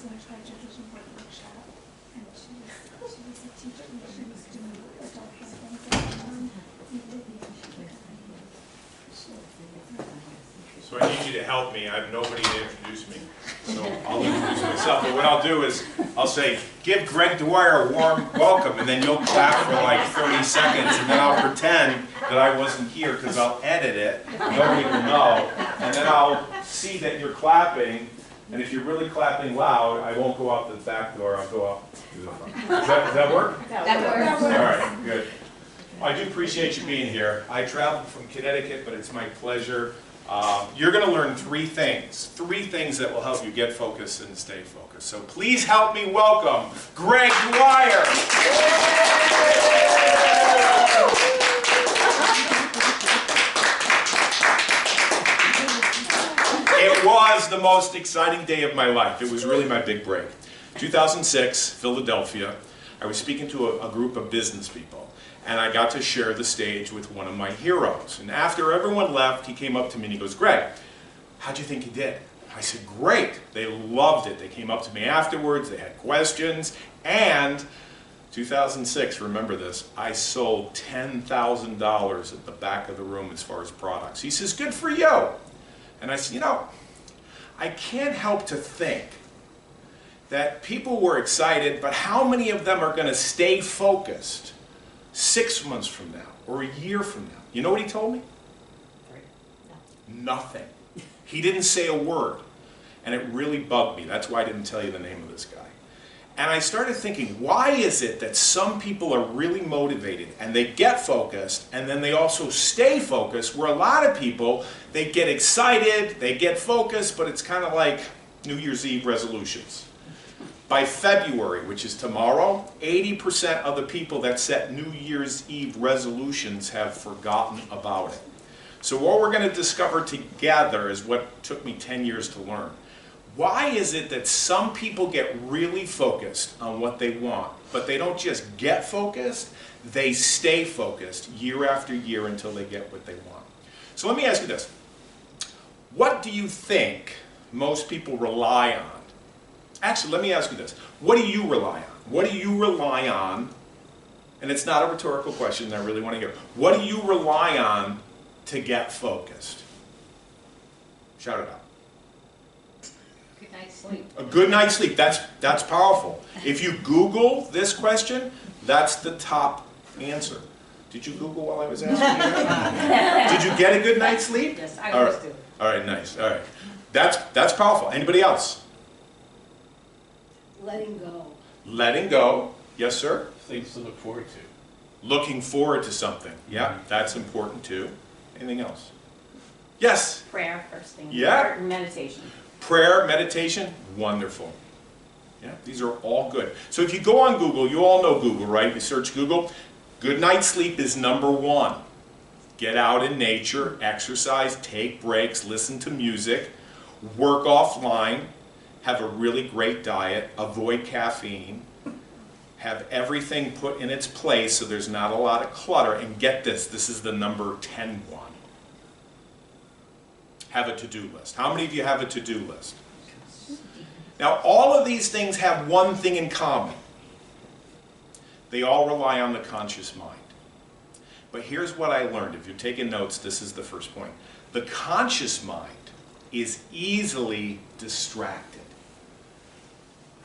次来出来就是我的啥，and she was a teacher, and she was doing a doctor and So I need you to help me. I have nobody to introduce me. So I'll introduce myself. But what I'll do is I'll say, give Greg Dwyer a warm welcome, and then you'll clap for like 30 seconds, and then I'll pretend that I wasn't here because I'll edit it. Nobody will know. And then I'll see that you're clapping, and if you're really clapping loud, I won't go out the back door. I'll go out through the front. Does that work? That works. All right, good. I do appreciate you being here. I traveled from Connecticut, but it's my pleasure. You're going to learn three things that will help you get focused and stay focused. So please help me welcome Greg Dwyer. It was the most exciting day of my life. It was really my big break. 2006, Philadelphia. I was speaking to a group of business people. And I got to share the stage with one of my heroes. And after everyone left, he came up to me and he goes, Greg, how'd you think you did? I said, great. They loved it. They came up to me afterwards. They had questions. And 2006, remember this, I sold $10,000 at the back of the room as far as products. He says, good for you. And I said, you know, I can't help to think that people were excited, but how many of them are going to stay focused 6 months from now, or a year from now? You know what he told me? Nothing. He didn't say a word. And it really bugged me. That's why I didn't tell you the name of this guy. And I started thinking, why is it that some people are really motivated and they get focused and then they also stay focused, where a lot of people, they get excited, they get focused, but it's kind of like New Year's Eve resolutions. By February, which is tomorrow, 80% of the people that set New Year's Eve resolutions have forgotten about it. So what we're going to discover together is what took me 10 years to learn. Why is it that some people get really focused on what they want, but they don't just get focused, they stay focused year after year until they get what they want? So let me ask you this. What do you think most people rely on? Actually, let me ask you this. What do you rely on? What do you rely on? And it's not a rhetorical question, I really want to hear. What do you rely on to get focused? Shout it out. Good night's sleep. A good night's sleep. That's powerful. If you Google this question, that's the top answer. Did you Google while I was asking you that? Did you get a good night's sleep? Yes, I always do. All right, nice. All right. That's powerful. Anybody else? Letting go. Letting go. Yes, sir? Things to look forward to. Looking forward to something. Yeah, that's important too. Anything else? Yes? Prayer, first thing. Yeah. Meditation. Prayer, meditation, wonderful. Yeah, these are all good. So if you go on Google, you all know Google, right? You search Google. Good night's sleep is #1. Get out in nature, exercise, take breaks, listen to music, work offline, have a really great diet, avoid caffeine, have everything put in its place so there's not a lot of clutter, and get this, this is the number 10 one. Have a to-do list. How many of you have a to-do list? Now, all of these things have one thing in common. They all rely on the conscious mind. But here's what I learned. If you're taking notes, this is the first point. The conscious mind is easily distracted.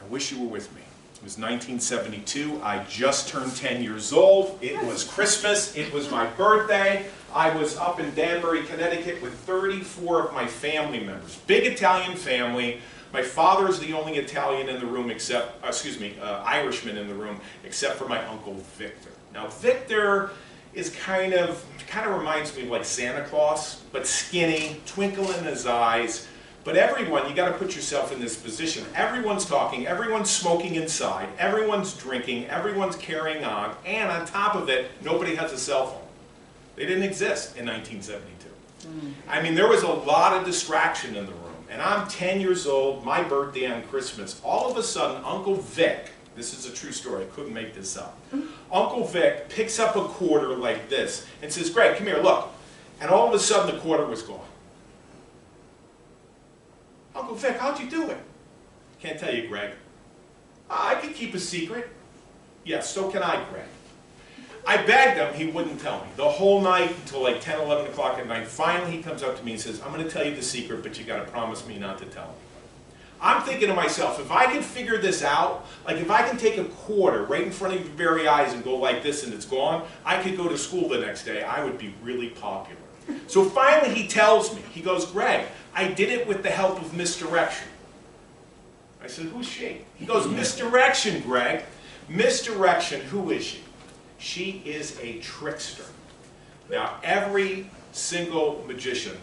I wish you were with me. It was 1972. I just turned 10 years old. It was Christmas. It was my birthday. I was up in Danbury, Connecticut with 34 of my family members. Big Italian family. My father's the only Italian in the room except, Irishman in the room, except for my Uncle Victor. Now Victor is kind of reminds me of like Santa Claus, but skinny, twinkle in his eyes. But everyone, you got to put yourself in this position. Everyone's talking, everyone's smoking inside, everyone's drinking, everyone's carrying on, and on top of it, nobody has a cell phone. They didn't exist in 1972. I mean, there was a lot of distraction in the room. And I'm 10 years old, my birthday on Christmas. All of a sudden, Uncle Vic, this is a true story, I couldn't make this up. Uncle Vic picks up a quarter like this and says, Greg, come here, look. And all of a sudden, the quarter was gone. Uncle Vic, how'd you do it? Can't tell you, Greg. I could keep a secret. Yes, so can I, Greg. I begged him, he wouldn't tell me. The whole night until like 10, 11 o'clock at night, finally he comes up to me and says, I'm going to tell you the secret, but you got to promise me not to tell anybody. I'm thinking to myself, if I can figure this out, like if I can take a quarter right in front of your very eyes and go like this and it's gone, I could go to school the next day. I would be really popular. So finally he tells me, he goes, Greg, I did it with the help of misdirection. I said, who's she? He goes, misdirection, Greg. Misdirection, who is she? She is a trickster. Now, every single magician,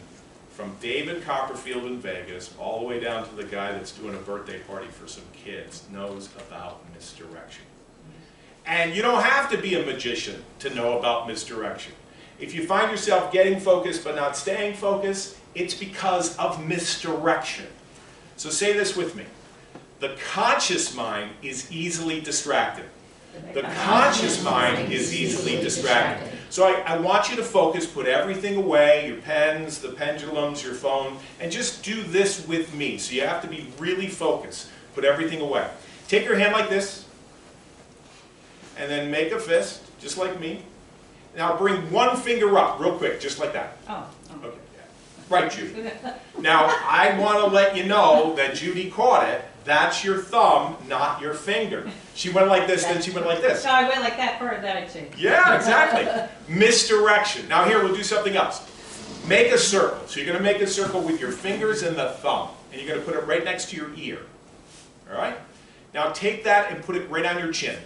from David Copperfield in Vegas, all the way down to the guy that's doing a birthday party for some kids, knows about misdirection. And you don't have to be a magician to know about misdirection. If you find yourself getting focused but not staying focused, it's because of misdirection. So say this with me. The conscious mind is easily distracted. The conscious mind is easily distracted. So I want you to focus, put everything away, your pens, the pendulums, your phone, and just do this with me. So you have to be really focused. Put everything away. Take your hand like this, and then make a fist, just like me. Now bring one finger up, real quick, just like that. Oh. Okay, yeah. Right, Judy. Now, I want to let you know that Judy caught it. That's your thumb, not your finger. She went like this, then she went like this. So I went like that for that, I see. Yeah, exactly. Misdirection. Now here, we'll do something else. Make a circle. So you're going to make a circle with your fingers and the thumb. And you're going to put it right next to your ear. All right? Now take that and put it right on your chin.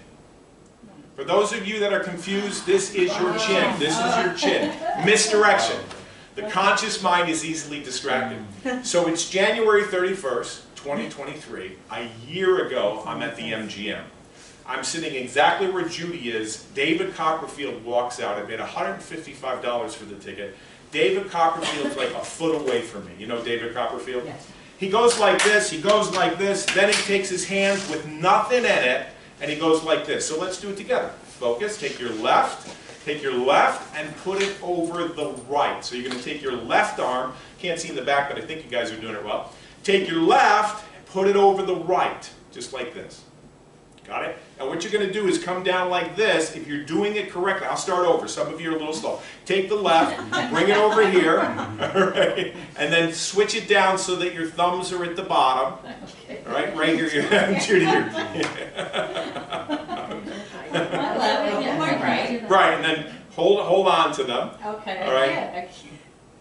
For those of you that are confused, this is your chin. This is your chin. Misdirection. The conscious mind is easily distracted. So it's January 31st. 2023, a year ago, I'm at the MGM. I'm sitting exactly where Judy is. David Copperfield walks out. I paid $155 for the ticket. David Copperfield's like a foot away from me. You know David Copperfield? Yes. He goes like this, he goes like this, then he takes his hands with nothing in it, and he goes like this. So let's do it together. Focus, take your left, and put it over the right. So you're going to take your left arm, can't see in the back, but I think you guys are doing it well. Take your left, put it over the right, just like this. Got it? Now what you're going to do is come down like this. If you're doing it correctly, I'll start over. Some of you are a little slow. Take the left, bring it over here, all right, and then switch it down so that your thumbs are at the bottom. Okay. All right, right here, Judy. Right, and then hold on to them. Okay. All right.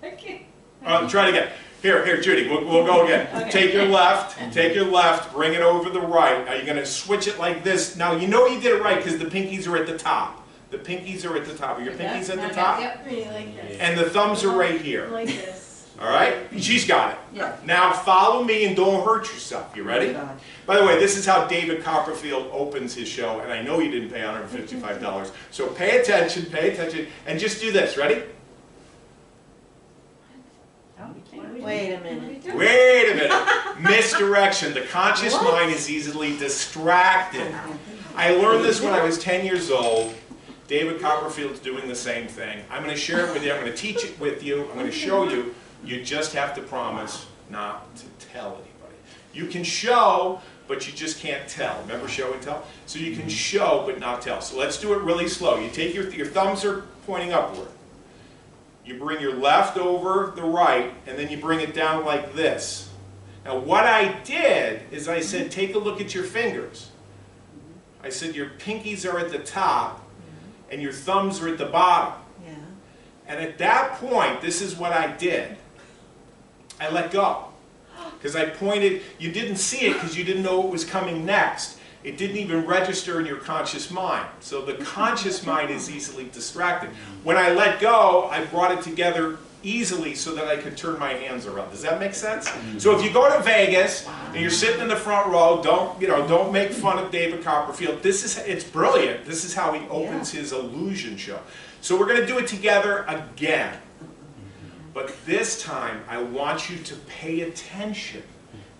I can't. Try it again. Here, Judy, we'll go again. Okay. Take your left, bring it over the right. Now you're going to switch it like this. Now you know you did it right because the pinkies are at the top. The pinkies are at the top. Are your pinkies at the top? Yep. Really like this. And the thumbs are right here. Like this. All right? She's got it. Yeah. Now follow me and don't hurt yourself. You ready? By the way, this is how David Copperfield opens his show, and I know you didn't pay $155. So pay attention, and just do this. Ready? Wait a minute. Wait a minute. Misdirection. The conscious mind is easily distracted. I learned this when I was 10 years old. David Copperfield's doing the same thing. I'm going to share it with you. I'm going to teach it with you. I'm going to show you. You just have to promise not to tell anybody. You can show, but you just can't tell. Remember show and tell? So you can show, but not tell. So let's do it really slow. You take your thumbs are pointing upward. You bring your left over the right, and then you bring it down like this. Now what I did is I said, take a look at your fingers. I said your pinkies are at the top, and your thumbs are at the bottom. Yeah. And at that point, this is what I did. I let go. Because I pointed, you didn't see it because you didn't know what was coming next. It didn't even register in your conscious mind. So the conscious mind is easily distracted. When I let go, I brought it together easily so that I could turn my hands around. Does that make sense? So if you go to Vegas and you're sitting in the front row, don't make fun of David Copperfield. It's brilliant. This is how he opens his illusion show. So we're going to do it together again. But this time, I want you to pay attention.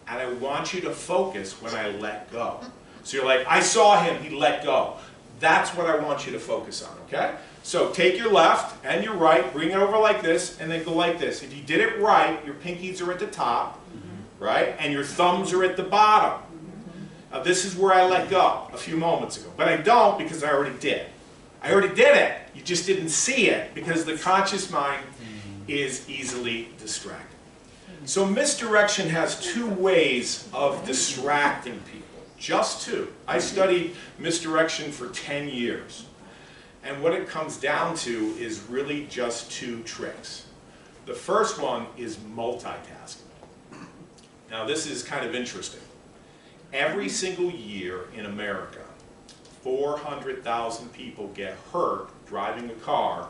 And I want you to focus when I let go. So you're like, I saw him, he let go. That's what I want you to focus on, okay? So take your left and your right, bring it over like this, and then go like this. If you did it right, your pinkies are at the top, right? And your thumbs are at the bottom. Now this is where I let go a few moments ago, but I don't because I already did. I already did it. You just didn't see it because the conscious mind is easily distracted. So misdirection has two ways of distracting people. Just two. I studied misdirection for 10 years. And what it comes down to is really just two tricks. The first one is multitasking. Now this is kind of interesting. Every single year in America, 400,000 people get hurt driving a car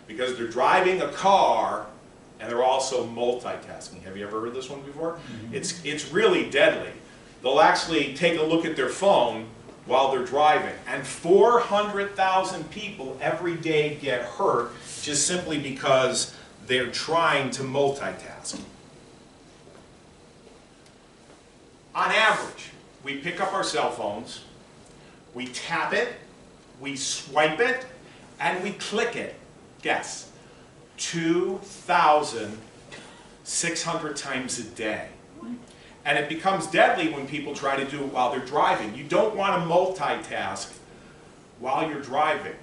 because they're driving a car and they're also multitasking. Have you ever heard this one before? Mm-hmm. It's really deadly. They'll actually take a look at their phone while they're driving. And 400,000 people every day get hurt just simply because they're trying to multitask. On average, we pick up our cell phones, we tap it, we swipe it, and we click it. Guess. 2,600 times a day. And it becomes deadly when people try to do it while they're driving. You don't want to multitask while you're driving.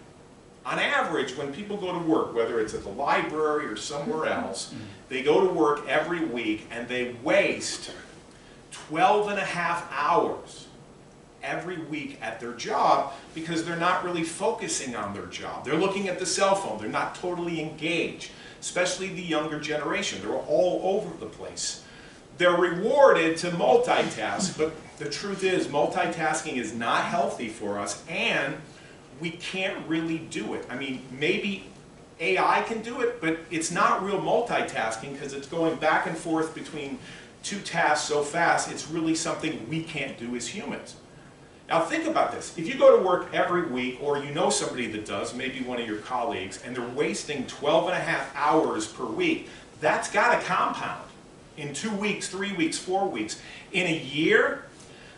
On average, when people go to work, whether it's at the library or somewhere else, they go to work every week and they waste 12 and a half hours every week at their job because they're not really focusing on their job. They're looking at the cell phone. They're not totally engaged, especially the younger generation. They're all over the place. They're rewarded to multitask, but the truth is multitasking is not healthy for us, and we can't really do it. I mean, maybe AI can do it, but it's not real multitasking because it's going back and forth between two tasks so fast, it's really something we can't do as humans. Now think about this. If you go to work every week, or you know somebody that does, maybe one of your colleagues, and they're wasting 12 and a half hours per week, that's got to compound. In 2 weeks, 3 weeks, 4 weeks. In a year,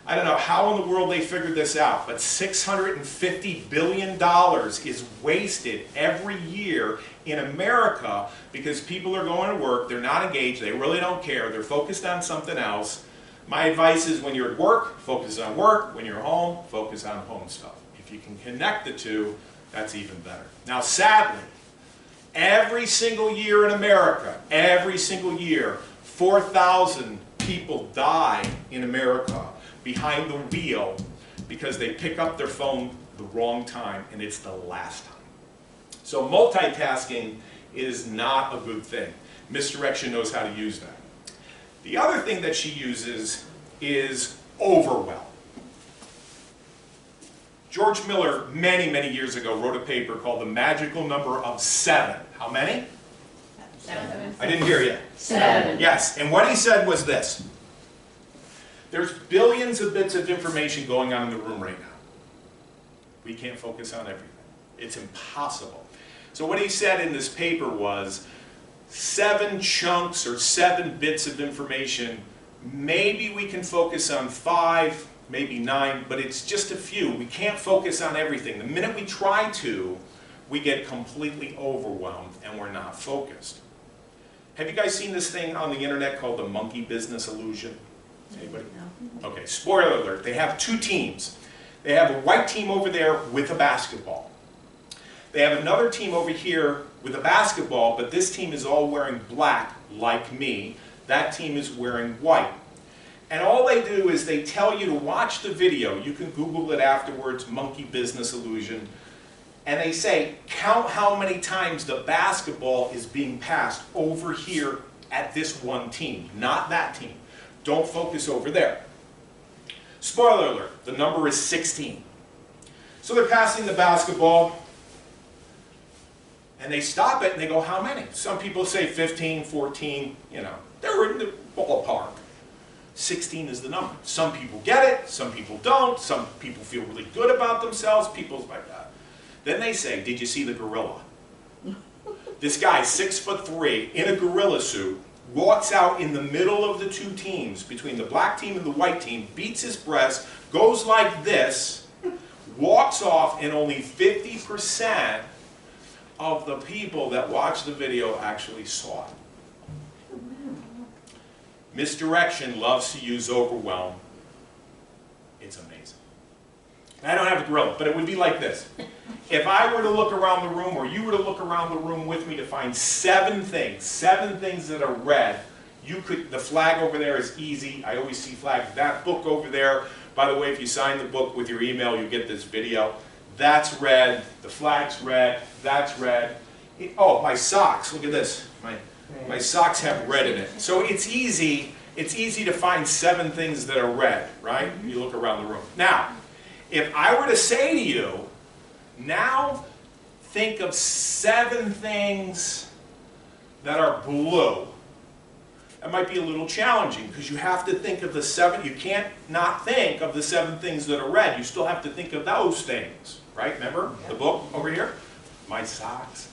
I don't know how in the world they figured this out, but $650 billion is wasted every year in America because people are going to work, they're not engaged, they really don't care, they're focused on something else. My advice is when you're at work, focus on work. When you're home, focus on home stuff. If you can connect the two, that's even better. Now sadly, every single year in America, every single year, 4,000 people die in America behind the wheel because they pick up their phone the wrong time and it's the last time. So multitasking is not a good thing. Misdirection knows how to use that. The other thing that she uses is overwhelm. George Miller, many, many years ago, wrote a paper called The Magical Number of 7. How many? 7. I didn't hear you. 7. Yes, and what he said was this. There's billions of bits of information going on in the room right now. We can't focus on everything. It's impossible. So what he said in this paper was 7 chunks or 7 bits of information. Maybe we can focus on 5, maybe 9, but it's just a few. We can't focus on everything. The minute we try to, we get completely overwhelmed and we're not focused. Have you guys seen this thing on the internet called the monkey business illusion? Anybody? No. Okay, spoiler alert. They have 2 teams. They have a white team over there with a basketball. They have another team over here with a basketball, but this team is all wearing black, like me. That team is wearing white. And all they do is they tell you to watch the video. You can Google it afterwards, monkey business illusion. And they say, count how many times the basketball is being passed over here at this one team, not that team. Don't focus over there. Spoiler alert, the number is 16. So they're passing the basketball, and they stop it, and they go, how many? Some people say 15, 14, you know. They're in the ballpark. 16 is the number. Some people get it, some people don't, some people feel really good about themselves, people's like that. Then they say, did you see the gorilla? This guy, 6'3", in a gorilla suit, walks out in the middle of the 2 teams, between the black team and the white team, beats his breast, goes like this, walks off, and only 50% of the people that watched the video actually saw it. Misdirection loves to use overwhelm It's amazing. I don't have a gorilla, but it would be like this. If I were to look around the room, or you were to look around the room with me to find 7 things that are red, you could, the flag over there is easy. I always see flags. That book over there, by the way, if you sign the book with your email, you get this video. That's red, the flag's red, that's red. Oh, my socks, look at this. My socks have red in it. So it's easy to find 7 things that are red, right? You look around the room. Now, if I were to say to you, now think of 7 things that are blue. That might be a little challenging because you have to think of the 7, you can't not think of the 7 things that are red. You still have to think of those things, right? Remember the book over here? My socks.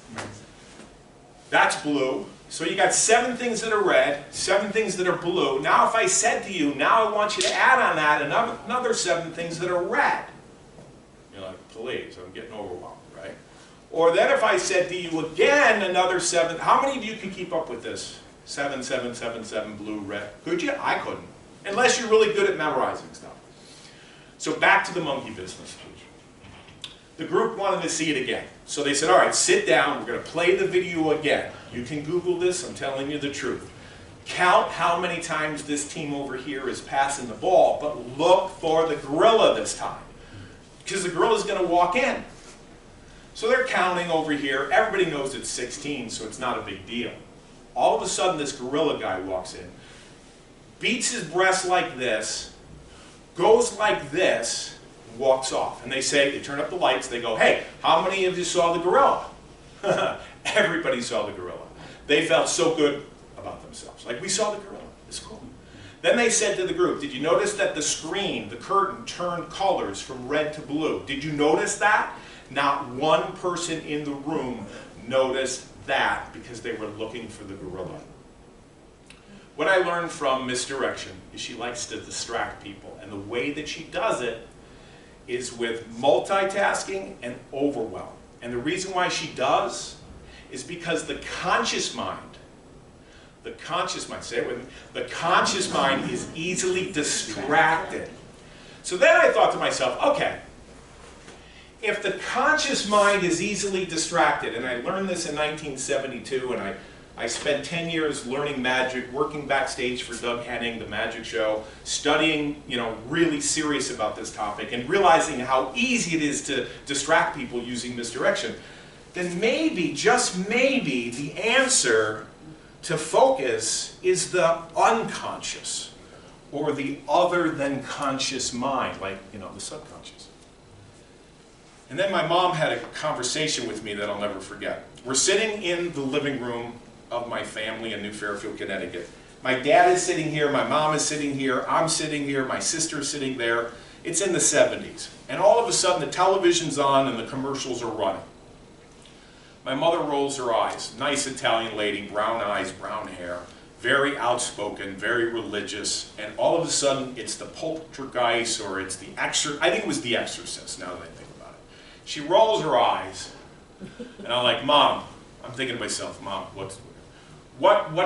That's blue. So you got 7 things that are red, 7 things that are blue. Now if I said to you, now I want you to add on that another 7 things that are red. You're like, please, I'm getting overwhelmed, right? Or then if I said to you again another 7, how many of you can keep up with this? 7, 7, 7, 7, blue, red. Could you? I couldn't. Unless you're really good at memorizing stuff. So back to the monkey business. The group wanted to see it again. So they said, all right, sit down, we're going to play the video again. You can Google this, I'm telling you the truth. Count how many times this team over here is passing the ball, but look for the gorilla this time. Because the gorilla's going to walk in. So they're counting over here. Everybody knows it's 16, so it's not a big deal. All of a sudden, this gorilla guy walks in, beats his breast like this, goes like this, walks off. And they say, they turn up the lights, they go, hey, how many of you saw the gorilla? Everybody saw the gorilla. They felt so good about themselves. Like, we saw the gorilla. It's cool. Then they said to the group, did you notice that the screen, the curtain, turned colors from red to blue? Did you notice that? Not one person in the room noticed that because they were looking for the gorilla. What I learned from Misdirection is she likes to distract people. And the way that she does it is with multitasking and overwhelm. And the reason why she does is because the conscious mind, say it with me, the conscious mind is easily distracted. So then I thought to myself, okay, if the conscious mind is easily distracted, and I learned this in 1972, and I spent 10 years learning magic, working backstage for Doug Henning, the magic show, studying, really serious about this topic, and realizing how easy it is to distract people using misdirection, then maybe, just maybe, the answer to focus is the unconscious, or the other than conscious mind, like, the subconscious. And then my mom had a conversation with me that I'll never forget. We're sitting in the living room of my family in New Fairfield, Connecticut. My dad is sitting here, my mom is sitting here, I'm sitting here, my sister's sitting there. It's in the 70s. And all of a sudden the television's on and the commercials are running. My mother rolls her eyes. Nice Italian lady, brown eyes, brown hair, very outspoken, very religious, and all of a sudden it's the Poltergeist or it's the Exorcist. I think it was the Exorcist, now that I think about it. She rolls her eyes, and I'm like, Mom, I'm thinking to myself, Mom, what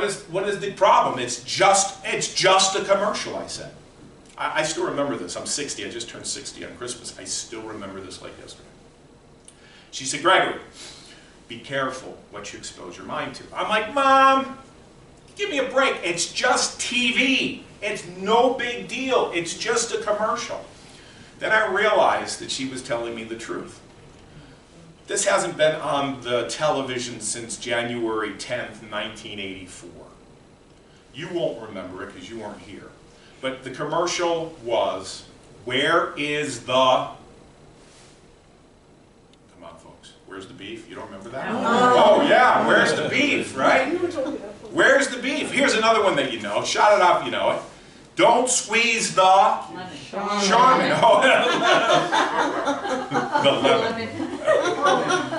is the problem? It's just a commercial, I said. I still remember this. I'm 60. I just turned 60 on Christmas. I still remember this like yesterday. She said, Gregory, be careful what you expose your mind to. I'm like, Mom, give me a break. It's just TV. It's no big deal. It's just a commercial. Then I realized that she was telling me the truth. This hasn't been on the television since January 10th, 1984. You won't remember it because you weren't here. But the commercial was, where is the... Come on, folks. Where's the beef? You don't remember that? Oh, yeah. Where's the beef, right? Where's the beef? Here's another one that you know. Shout it out if you know it. Don't squeeze the... Charmin. Oh, the lemon.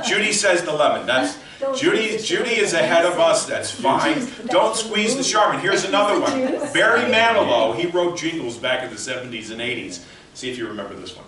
Judy says the lemon. That's Judy is ahead of us. That's fine. Don't squeeze the Charmin. Here's another one. Barry Manilow. He wrote jingles back in the 70s and 80s. See if you remember this one.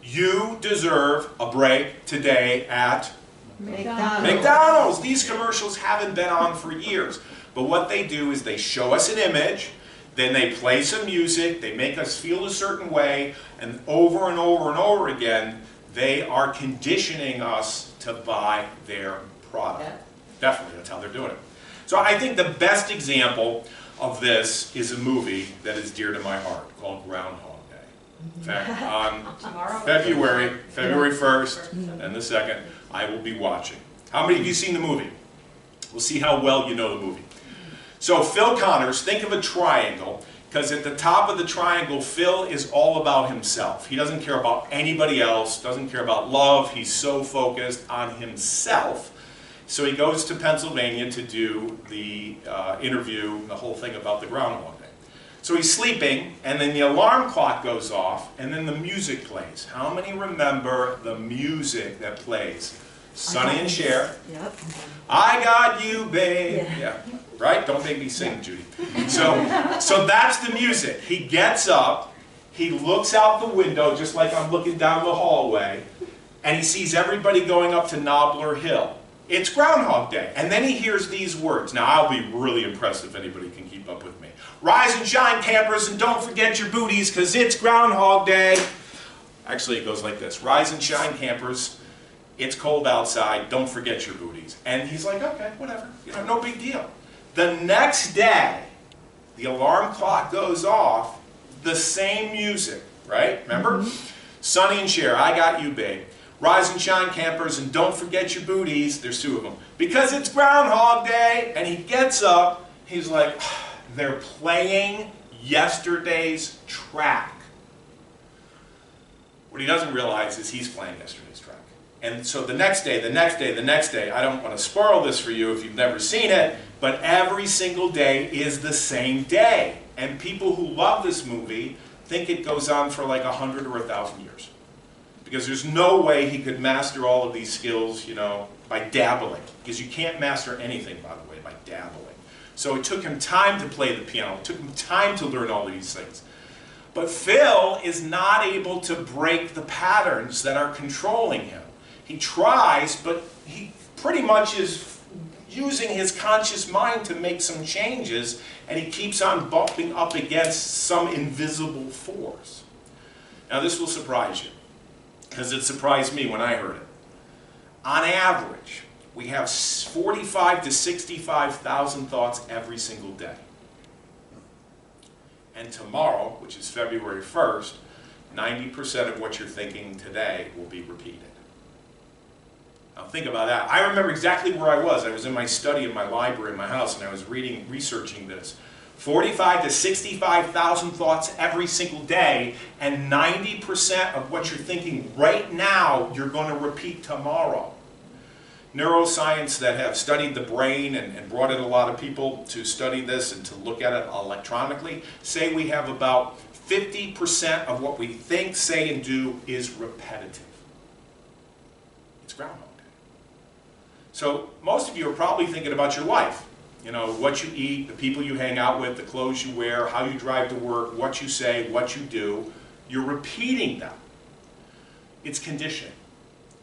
You deserve a break today at McDonald's. These commercials haven't been on for years. But what they do is they show us an image. Then they play some music, they make us feel a certain way, and over and over and over again, they are conditioning us to buy their product. Yeah. Definitely, that's how they're doing it. So I think the best example of this is a movie that is dear to my heart called Groundhog Day. In fact, on Tomorrow. February 1st and the 2nd, I will be watching. How many of you seen the movie? We'll see how well you know the movie. So Phil Connors, think of a triangle, because at the top of the triangle, Phil is all about himself. He doesn't care about anybody else, doesn't care about love. He's so focused on himself. So he goes to Pennsylvania to do the interview, the whole thing about the Groundhog Day. So he's sleeping, and then the alarm clock goes off, and then the music plays. How many remember the music that plays? Sonny and Cher. Yep. I got you, babe. Yeah. Right? Don't make me sing, Judy. So that's the music. He gets up, he looks out the window, just like I'm looking down the hallway, and he sees everybody going up to Nobbler Hill. It's Groundhog Day. And then he hears these words. Now, I'll be really impressed if anybody can keep up with me. Rise and shine, campers, and don't forget your booties, because it's Groundhog Day. Actually, it goes like this. Rise and shine, campers. It's cold outside. Don't forget your booties. And he's like, okay, whatever. You know, no big deal. The next day, the alarm clock goes off, the same music, right? Remember? Sonny and Cher, I got you, babe. Rise and shine, campers, and don't forget your booties. There's two of them. Because it's Groundhog Day, and he gets up, he's like, they're playing yesterday's track. What he doesn't realize is he's playing yesterday's track. And so the next day, I don't want to spoil this for you if you've never seen it, but every single day is the same day. And people who love this movie think it goes on for like 100 or 1,000 years. Because there's no way he could master all of these skills, you know, by dabbling. Because you can't master anything, by the way, by dabbling. So it took him time to play the piano. It took him time to learn all of these things. But Phil is not able to break the patterns that are controlling him. He tries, but he pretty much is using his conscious mind to make some changes, and he keeps on bumping up against some invisible force. Now this will surprise you, because it surprised me when I heard it. On average, we have 45 to 65,000 thoughts every single day. And tomorrow, which is February 1st, 90% of what you're thinking today will be repeated. Now think about that. I remember exactly where I was. I was in my study in my library in my house, and I was researching this. 45 to 65,000 thoughts every single day, and 90% of what you're thinking right now, you're going to repeat tomorrow. Neuroscience that have studied the brain and brought in a lot of people to study this and to look at it electronically say we have about 50% of what we think, say, and do is repetitive. It's Groundhog Day. So most of you are probably thinking about your life. You know, what you eat, the people you hang out with, the clothes you wear, how you drive to work, what you say, what you do. You're repeating them. It's conditioning.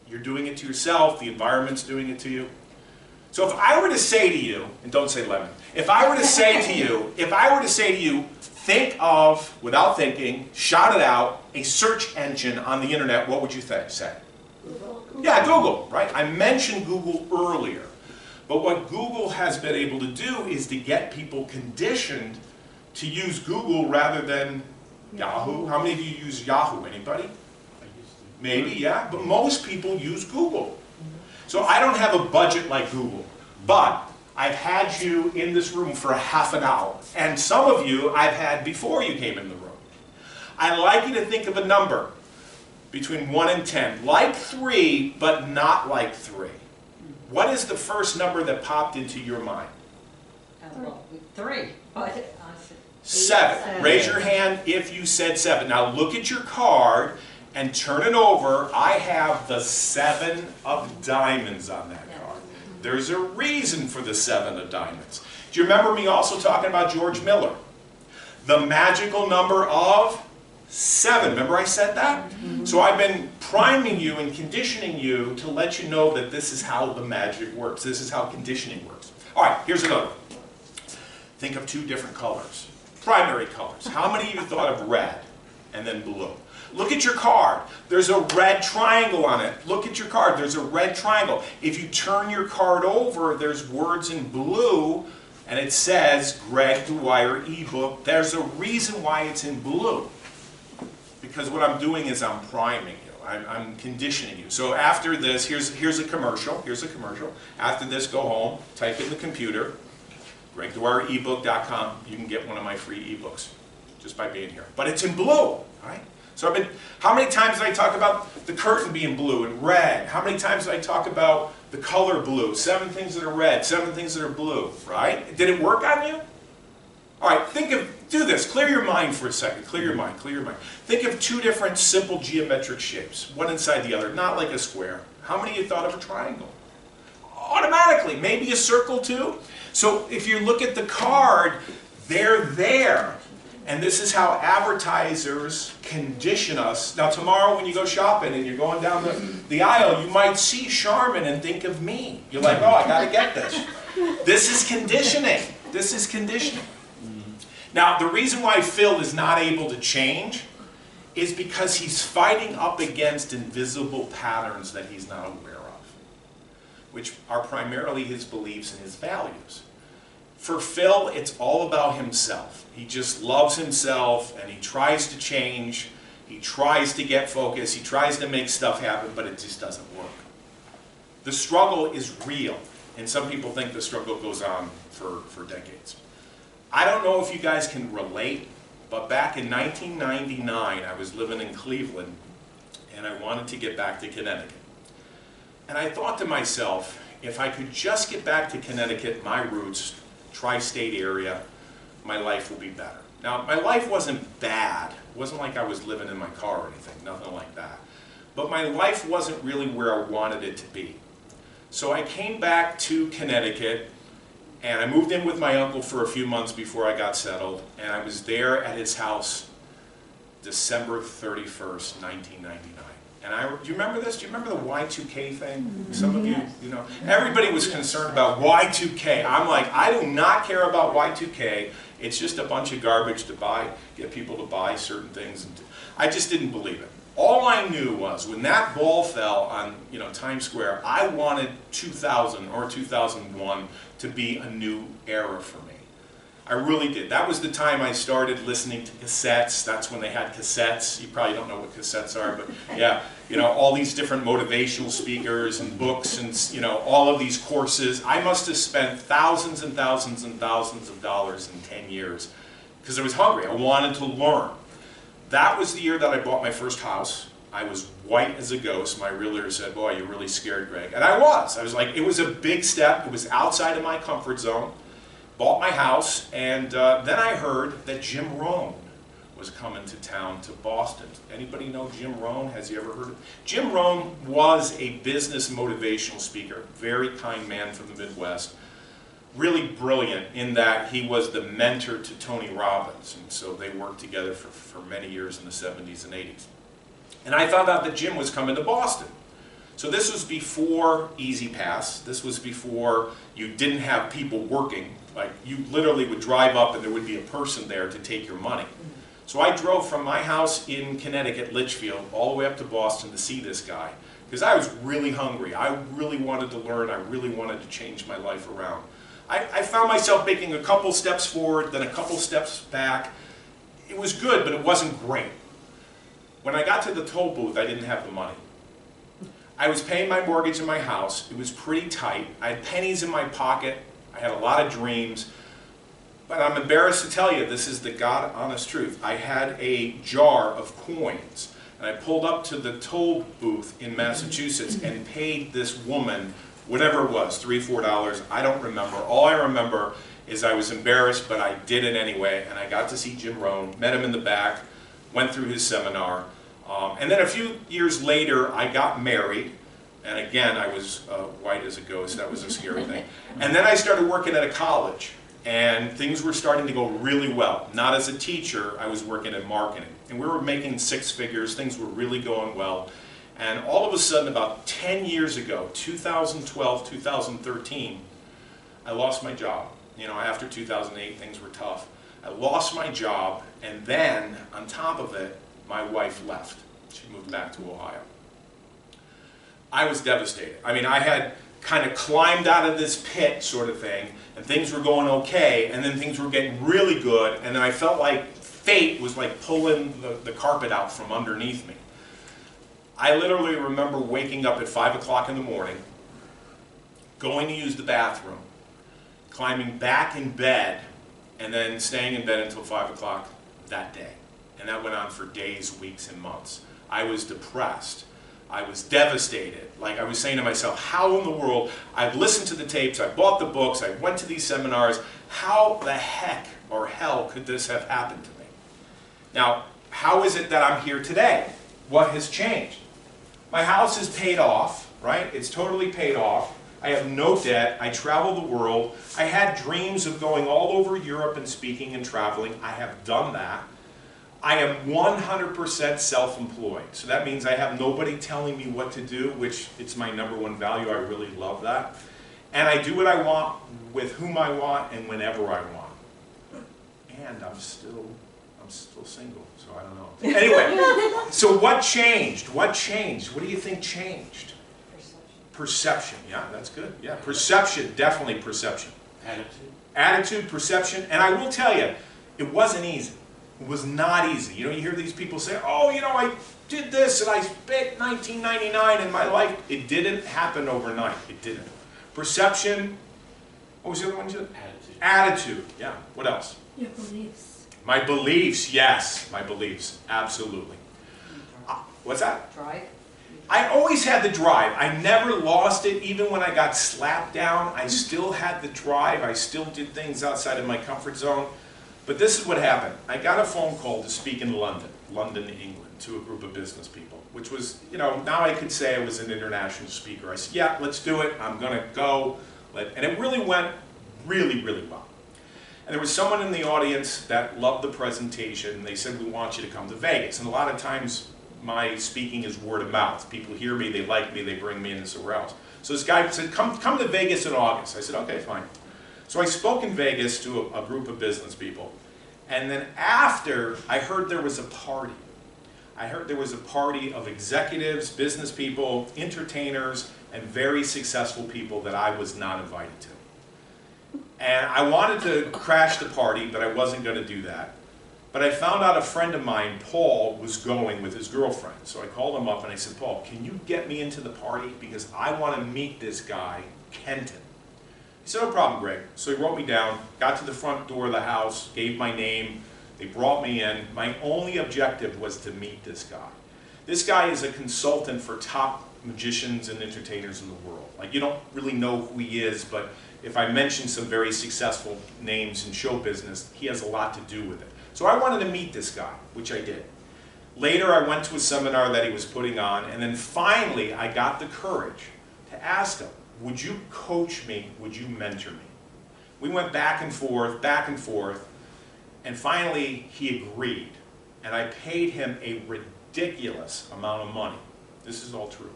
You're doing it to yourself, the environment's doing it to you. So if I were to say to you, and don't say lemon, if I were to say to you, think of, without thinking, shout it out, a search engine on the internet, what would you say? Google. Yeah, Google, right? I mentioned Google earlier. But what Google has been able to do is to get people conditioned to use Google rather than Yahoo. How many of you use Yahoo? Anybody? Maybe, yeah. But most people use Google. So I don't have a budget like Google. But I've had you in this room for a half an hour. And some of you I've had before you came in the room. I'd like you to think of a number between 1 and 10. Like 3, but not like 3. What is the first number that popped into your mind? Well, 3, but 7. Raise your hand if you said 7. Now look at your card and turn it over. I have the 7 of diamonds on that card. There's a reason for the 7 of diamonds. Do you remember me also talking about George Miller? The magical number of 7. Remember I said that? So I've been priming you and conditioning you to let you know that this is how the magic works. This is how conditioning works. All right, here's another one. Think of 2 different colors. Primary colors. How many of you thought of red and then blue? Look at your card. There's a red triangle on it. Look at your card. There's a red triangle. If you turn your card over, there's words in blue, and it says Greg Dwyer ebook. There's a reason why it's in blue. Because what I'm doing is I'm priming you. I'm conditioning you. So after this, here's a commercial. Here's a commercial. After this, go home, type in the computer, GregDwyerEbook.com. You can get one of my free ebooks just by being here. But it's in blue, right? So how many times did I talk about the curtain being blue and red? How many times did I talk about the color blue? 7 things that are red, 7 things that are blue, right? Did it work on you? All right, do this. Clear your mind for a second. Clear your mind, clear your mind. Think of 2 different simple geometric shapes, one inside the other, not like a square. How many of you thought of a triangle? Automatically, maybe a circle too. So if you look at the card, they're there. And this is how advertisers condition us. Now tomorrow when you go shopping and you're going down the aisle, you might see Charmin and think of me. You're like, oh, I got to get this. This is conditioning. This is conditioning. Now the reason why Phil is not able to change is because he's fighting up against invisible patterns that he's not aware of, which are primarily his beliefs and his values. For Phil, it's all about himself. He just loves himself and he tries to change. He tries to get focused. He tries to make stuff happen, but it just doesn't work. The struggle is real, and some people think the struggle goes on for decades. I don't know if you guys can relate, but back in 1999, I was living in Cleveland, and I wanted to get back to Connecticut. And I thought to myself, if I could just get back to Connecticut, my roots, tri-state area, my life will be better. Now, my life wasn't bad. It wasn't like I was living in my car or anything, nothing like that. But my life wasn't really where I wanted it to be. So I came back to Connecticut, and I moved in with my uncle for a few months before I got settled, and I was there at his house December 31st, 1999. And do you remember this? Do you remember the Y2K thing? Some of you, everybody was concerned about Y2K. I'm like, I do not care about Y2K. It's just a bunch of garbage to get people to buy certain things. And I just didn't believe it. All I knew was when that ball fell on Times Square, I wanted 2000 or 2001 to be a new era for me. I really did. That was the time I started listening to cassettes. That's when they had cassettes. You probably don't know what cassettes are, but yeah, all these different motivational speakers and books and all of these courses. I must have spent thousands and thousands and thousands of dollars in 10 years because I was hungry. I wanted to learn. That was the year that I bought my first house. I was white as a ghost. My realtor said, boy, you're really scared, Greg. And I was like, it was a big step. It was outside of my comfort zone. Bought my house, and then I heard that Jim Rohn was coming to town to Boston. Anybody know Jim Rohn? Has he ever heard of Jim Rohn? Was a business motivational speaker, very kind man from the Midwest. Really brilliant in that he was the mentor to Tony Robbins, and so they worked together for many years in the 70s and 80s. And I found out that Jim was coming to Boston. So this was before Easy Pass. This was before you didn't have people working. Like, you literally would drive up and there would be a person there to take your money. So I drove from my house in Connecticut, Litchfield, all the way up to Boston to see this guy. Because I was really hungry. I really wanted to learn. I really wanted to change my life around. I found myself making a couple steps forward, then a couple steps back. It was good, but it wasn't great. When I got to the toll booth, I didn't have the money. I was paying my mortgage in my house. It was pretty tight. I had pennies in my pocket. I had a lot of dreams. But I'm embarrassed to tell you, this is the God honest truth. I had a jar of coins. And I pulled up to the toll booth in Massachusetts and paid this woman, whatever it was, $3, $4. I don't remember. All I remember is I was embarrassed, but I did it anyway. And I got to see Jim Rohn, met him in the back, went through his seminar. And then a few years later, I got married. And again, I was white as a ghost. That was a scary thing. And then I started working at a college. And things were starting to go really well. Not as a teacher, I was working in marketing. And we were making 6 figures. Things were really going well. And all of a sudden, about 10 years ago, 2012, 2013, I lost my job. After 2008, things were tough. I lost my job, and then, on top of it, my wife left. She moved back to Ohio. I was devastated. I mean, I had kind of climbed out of this pit sort of thing, and things were going okay, and then things were getting really good, and then I felt like fate was like pulling the carpet out from underneath me. I literally remember waking up at 5 o'clock in the morning, going to use the bathroom, climbing back in bed, and then staying in bed until 5 o'clock that day. And that went on for days, weeks, and months. I was depressed. I was devastated. Like I was saying to myself, how in the world, I've listened to the tapes, I bought the books, I went to these seminars, how the heck or hell could this have happened to me? Now, how is it that I'm here today? What has changed? My house is paid off, right? It's totally paid off. I have no debt. I travel the world. I had dreams of going all over Europe and speaking and traveling. I have done that. I am 100% self-employed. So that means I have nobody telling me what to do, which it's my #1 value. I really love that. And I do what I want with whom I want and whenever I want. And I'm still single, so I don't know. Anyway, so what changed? What changed? What do you think changed? Perception. Yeah, that's good. Yeah, perception, definitely perception. Attitude. Attitude, perception, and I will tell you, it wasn't easy. It was not easy. You know, you hear these people say, oh, you know, I did this and I spent 1999 in my life. It didn't happen overnight. It didn't. Perception, what was the other one you said? Attitude. Attitude, yeah. What else? Your beliefs. My beliefs, yes, my beliefs, absolutely. What's that? Drive? I always had the drive. I never lost it. Even when I got slapped down, I still had the drive. I still did things outside of my comfort zone. But this is what happened. I got a phone call to speak in London, England, to a group of business people, which was, you know, now I could say I was an international speaker. I said, yeah, let's do it. I'm going to go. And it really went really, really well. And there was someone in the audience that loved the presentation. They said, we want you to come to Vegas. And a lot of times, my speaking is word of mouth. People hear me, they like me, they bring me into somewhere else. So this guy said, come to Vegas in August. I said, okay, fine. So I spoke in Vegas to a group of business people. And then after, I heard there was a party. I heard there was a party of executives, business people, entertainers, and very successful people that I was not invited to. And I wanted to crash the party, but I wasn't going to do that. But I found out a friend of mine, Paul, was going with his girlfriend. So I called him up and I said, Paul, can you get me into the party? Because I want to meet this guy, Kenton. He said, no problem, Greg. So he wrote me down, got to the front door of the house, gave my name. They brought me in. My only objective was to meet this guy. This guy is a consultant for top magicians and entertainers in the world. Like, you don't really know who he is, but if I mention some very successful names in show business, he has a lot to do with it. So I wanted to meet this guy, which I did. Later, I went to a seminar that he was putting on, and then finally, I got the courage to ask him, would you coach me? Would you mentor me? We went back and forth, and finally, he agreed. And I paid him a ridiculous amount of money. This is all true.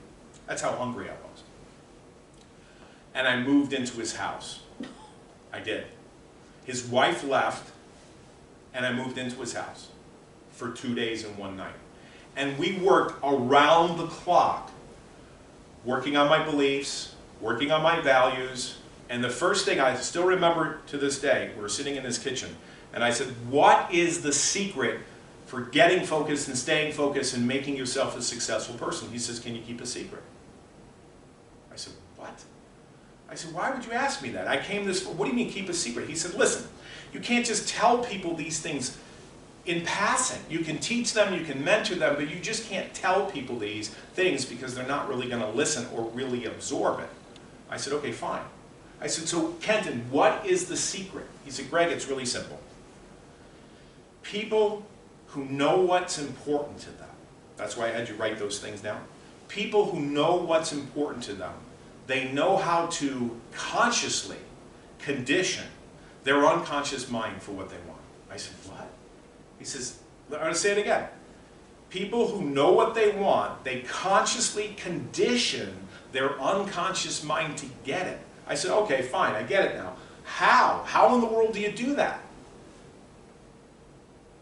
That's how hungry I was. And I moved into his house. I did. His wife left, and I moved into his house for 2 days and 1 night. And we worked around the clock, working on my beliefs, working on my values, and the first thing I still remember to this day, we were sitting in his kitchen, and I said, what is the secret for getting focused and staying focused and making yourself a successful person? He says, can you keep a secret? I said, what? I said, why would you ask me that? I came this, what do you mean keep a secret? He said, listen, you can't just tell people these things in passing. You can teach them, you can mentor them, but you just can't tell people these things because they're not really going to listen or really absorb it. I said, okay, fine. I said, so Kenton, what is the secret? He said, Greg, it's really simple. People who know what's important to them, that's why I had you write those things down. People who know what's important to them, they know how to consciously condition their unconscious mind for what they want. I said, what? He says, I'm going to say it again. People who know what they want, they consciously condition their unconscious mind to get it. I said, okay, fine, I get it now. How? How in the world do you do that?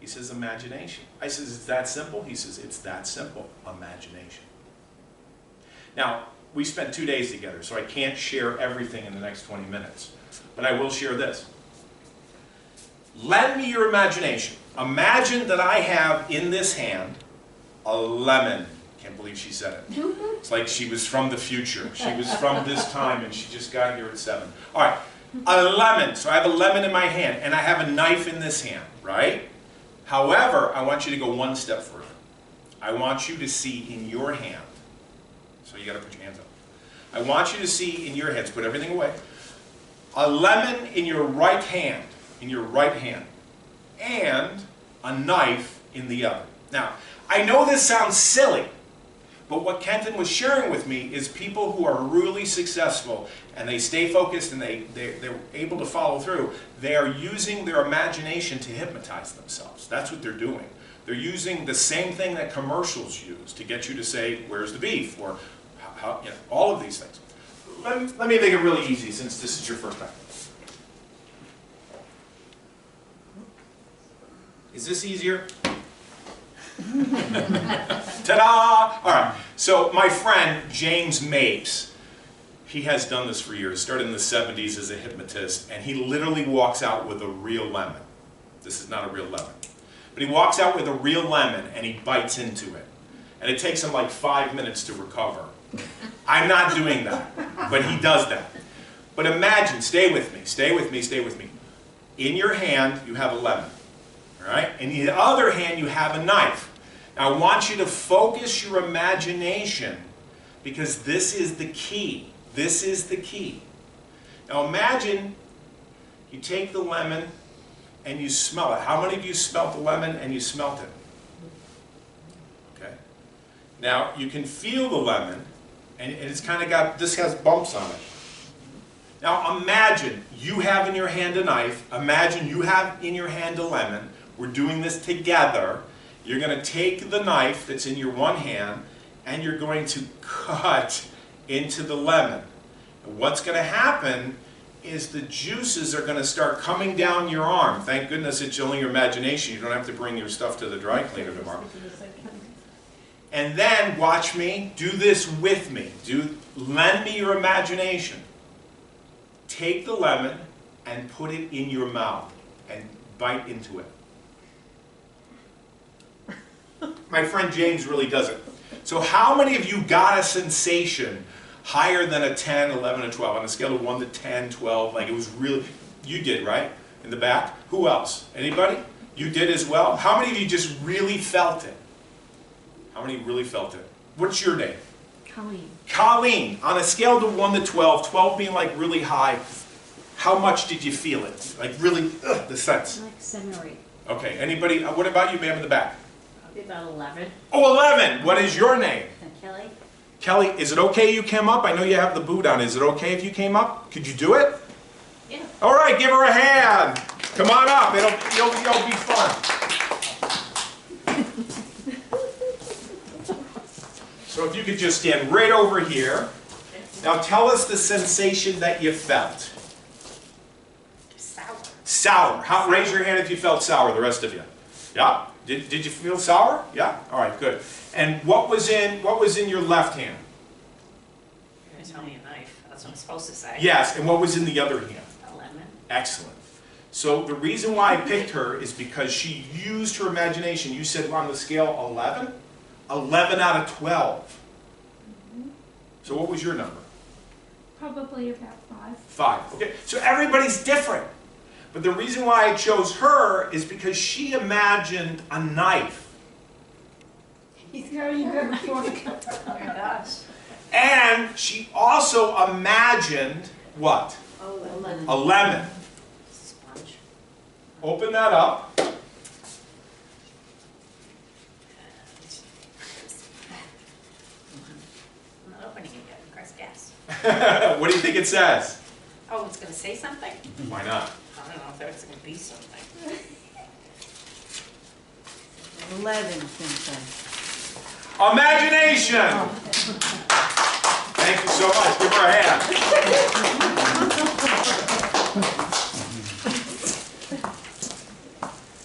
He says, imagination. I says, it's that simple? He says, it's that simple, imagination. Now, we spent 2 days together, so I can't share everything in the next 20 minutes. But I will share this. Lend me your imagination. Imagine that I have in this hand a lemon. Can't believe she said it. It's like she was from the future. She was from this time and she just got here at 7. All right, a lemon. So I have a lemon in my hand and I have a knife in this hand, right? However, I want you to go one step further. I want you to see in your hand. So you got to put your hands up. I want you to see in your hands, put everything away, a lemon in your right hand, and a knife in the other. Now, I know this sounds silly, but what Kenton was sharing with me is people who are really successful and they stay focused and they're able to follow through. They are using their imagination to hypnotize themselves. That's what they're doing. They're using the same thing that commercials use to get you to say, where's the beef? Or how, you know, all of these things. Let me make it really easy since this is your first time. Is this easier? Ta-da! All right, so my friend James Mapes, he has done this for years, started in the 70s as a hypnotist, and he literally walks out with a real lemon. This is not a real lemon. But he walks out with a real lemon and he bites into it. And it takes him like 5 minutes to recover. I'm not doing that, but he does that. But imagine, stay with me, stay with me, stay with me. In your hand, you have a lemon. All right? In the other hand, you have a knife. Now, I want you to focus your imagination because this is the key. This is the key. Now, imagine you take the lemon and you smell it. How many of you smelt the lemon and you smelt it? Okay. Now, you can feel the lemon, and it's kind of got, this has bumps on it. Now, imagine you have in your hand a knife. Imagine you have in your hand a lemon. We're doing this together. You're going to take the knife that's in your one hand and you're going to cut into the lemon. And what's going to happen is the juices are going to start coming down your arm. Thank goodness it's only your imagination. You don't have to bring your stuff to the dry cleaner tomorrow. And then, watch me, do this with me. Lend me your imagination. Take the lemon and put it in your mouth and bite into it. My friend James really does it. So how many of you got a sensation higher than a 10, 11, and 12? On a scale of 1 to 10, 12, like it was really, you did, right? In the back? Who else? Anybody? You did as well? How many of you just really felt it? How many really felt it? What's your name? Colleen. Colleen. On a scale of 1 to 12, 12 being like really high, how much did you feel it? Like really, the sense? Like 7 or 8. Okay, anybody, what about you, ma'am, in the back? Probably about 11. Oh, 11! What is your name? Kelly? Kelly, is it okay you came up? I know you have the boot on. Is it okay if you came up? Could you do it? Yeah. All right, give her a hand. Come on up. It'll be fun. So if you could just stand right over here. Now tell us the sensation that you felt. Sour. Sour. Raise your hand if you felt sour, the rest of you. Yeah? Did you feel sour? Yeah? All right, good. And what was in your left hand? You're going to tell me a knife. That's what I'm supposed to say. Yes, and what was in the other hand? A lemon. Excellent. So the reason why I picked her is because she used her imagination. You said on the scale 11? 11 out of 12. So what was your number? Probably about 5. 5. Okay, so everybody's different. But the reason why I chose her is because she imagined a knife. He's very good for it. Oh my gosh. And she also imagined what? Oh, a lemon. A lemon. Sponge. Open that up. I'm not opening it yet. Press gas. What do you think it says? Oh, it's going to say something? Why not? I don't know if it's going to be something. 11, Cynthia. Imagination! Thank you so much. Give her a hand.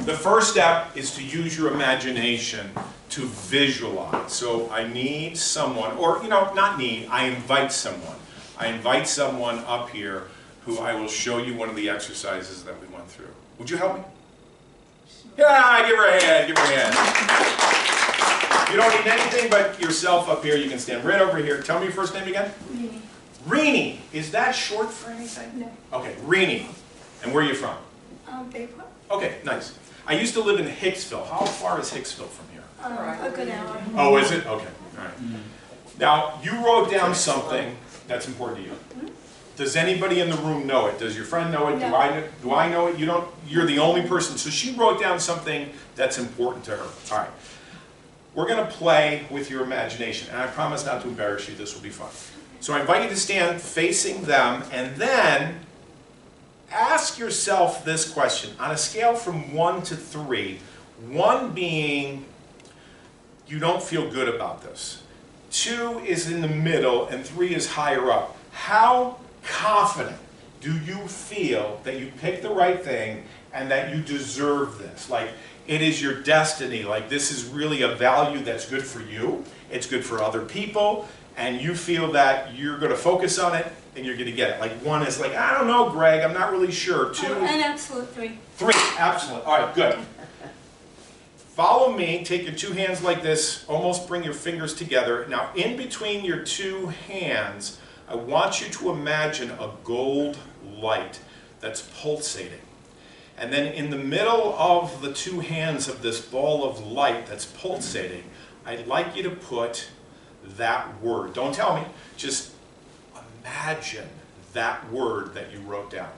The first step is to use your imagination to visualize. So I need someone, or not need, I invite someone. I invite someone up here who I will show you one of the exercises that we went through. Would you help me? Yeah, give her a hand, give her a hand. You don't need anything but yourself up here. You can stand right over here. Tell me your first name again. Rini. Rini. Is that short for anything? No. Okay, Rini. And where are you from? Bayport. Okay, nice. I used to live in Hicksville. How far is Hicksville from here? A good hour. Oh, is it? Okay, all right. Now, you wrote down something that's important to you. Does anybody in the room know it? Does your friend know it? No. Do I know it? You don't? You're the only person. So she wrote down something that's important to her. All right. We're going to play with your imagination, and I promise not to embarrass you. This will be fun. So I invite you to stand facing them, and then ask yourself this question. On a scale from 1 to 3, 1 being you don't feel good about this, 2 is in the middle, and 3 is higher up. How confident do you feel that you picked the right thing and that you deserve this? Like, it is your destiny. Like, this is really a value that's good for you. It's good for other people. And you feel that you're going to focus on it and you're going to get it. Like, 1 is like, I don't know, Greg, I'm not really sure. 2. An absolute 3. 3, absolute. All right, good. Follow me. Take your 2 hands like this. Almost bring your fingers together. Now, in between your 2 hands, I want you to imagine a gold light that's pulsating. And then in the middle of the 2 hands of this ball of light that's pulsating, I'd like you to put that word. Don't tell me. Just imagine that word that you wrote down.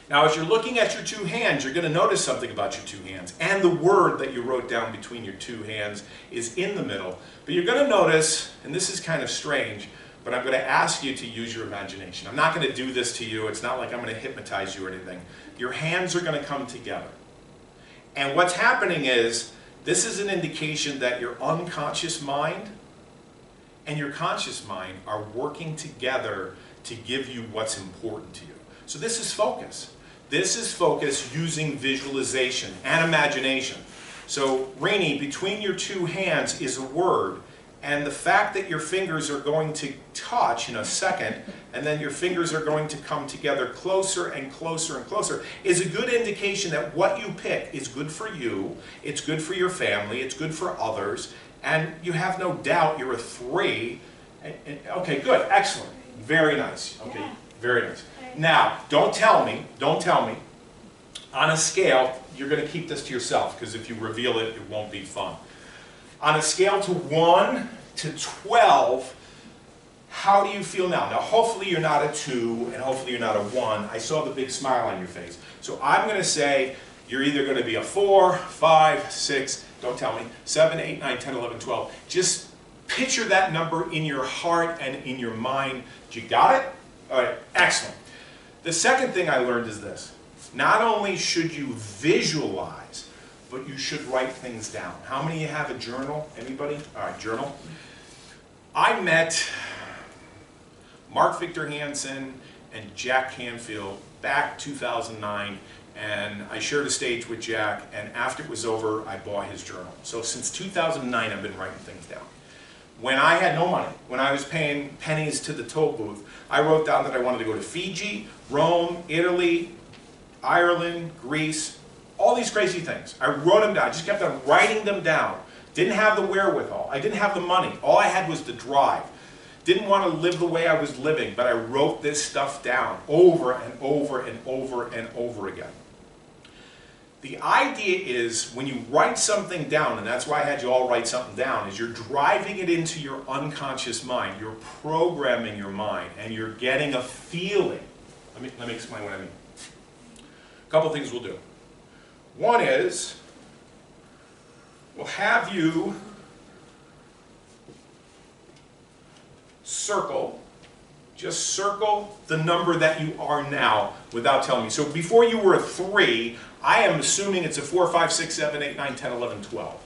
Now, as you're looking at your 2 hands, you're going to notice something about your 2 hands. And the word that you wrote down between your 2 hands is in the middle. But you're going to notice, and this is kind of strange, but I'm going to ask you to use your imagination. I'm not going to do this to you. It's not like I'm going to hypnotize you or anything. Your hands are going to come together. And what's happening is, this is an indication that your unconscious mind and your conscious mind are working together to give you what's important to you. So this is focus. This is focus using visualization and imagination. So, Rainey, between your 2 hands is a word. And the fact that your fingers are going to touch in a second, and then your fingers are going to come together closer and closer and closer, is a good indication that what you pick is good for you, it's good for your family, it's good for others, and you have no doubt you're a 3. Okay, good, excellent, very nice. Okay, very nice. Now, don't tell me, on a scale, you're going to keep this to yourself, because if you reveal it, it won't be fun. On a scale to 1 to 12, how do you feel now? Now, hopefully you're not a 2, and hopefully you're not a 1. I saw the big smile on your face. So I'm going to say you're either going to be a 4, 5, 6, don't tell me, 7, 8, 9, 10, 11, 12. Just picture that number in your heart and in your mind. You got it? All right, excellent. The second thing I learned is this. Not only should you visualize, but you should write things down. How many of you have a journal? Anybody? All right, journal. I met Mark Victor Hansen and Jack Canfield back 2009, and I shared a stage with Jack, and after it was over, I bought his journal. So since 2009, I've been writing things down. When I had no money, when I was paying pennies to the toll booth, I wrote down that I wanted to go to Fiji, Rome, Italy, Ireland, Greece, all these crazy things. I wrote them down. I just kept on writing them down. Didn't have the wherewithal. I didn't have the money. All I had was the drive. Didn't want to live the way I was living, but I wrote this stuff down over and over and over and over again. The idea is when you write something down, and that's why I had you all write something down, is you're driving it into your unconscious mind. You're programming your mind, and you're getting a feeling. Let me explain what I mean. A couple things we'll do. One is, we'll have you circle, just circle the number that you are now without telling me. So before you were a 3, I am assuming it's a 4, 5, 6, 7, 8, 9, 10, 11, 12.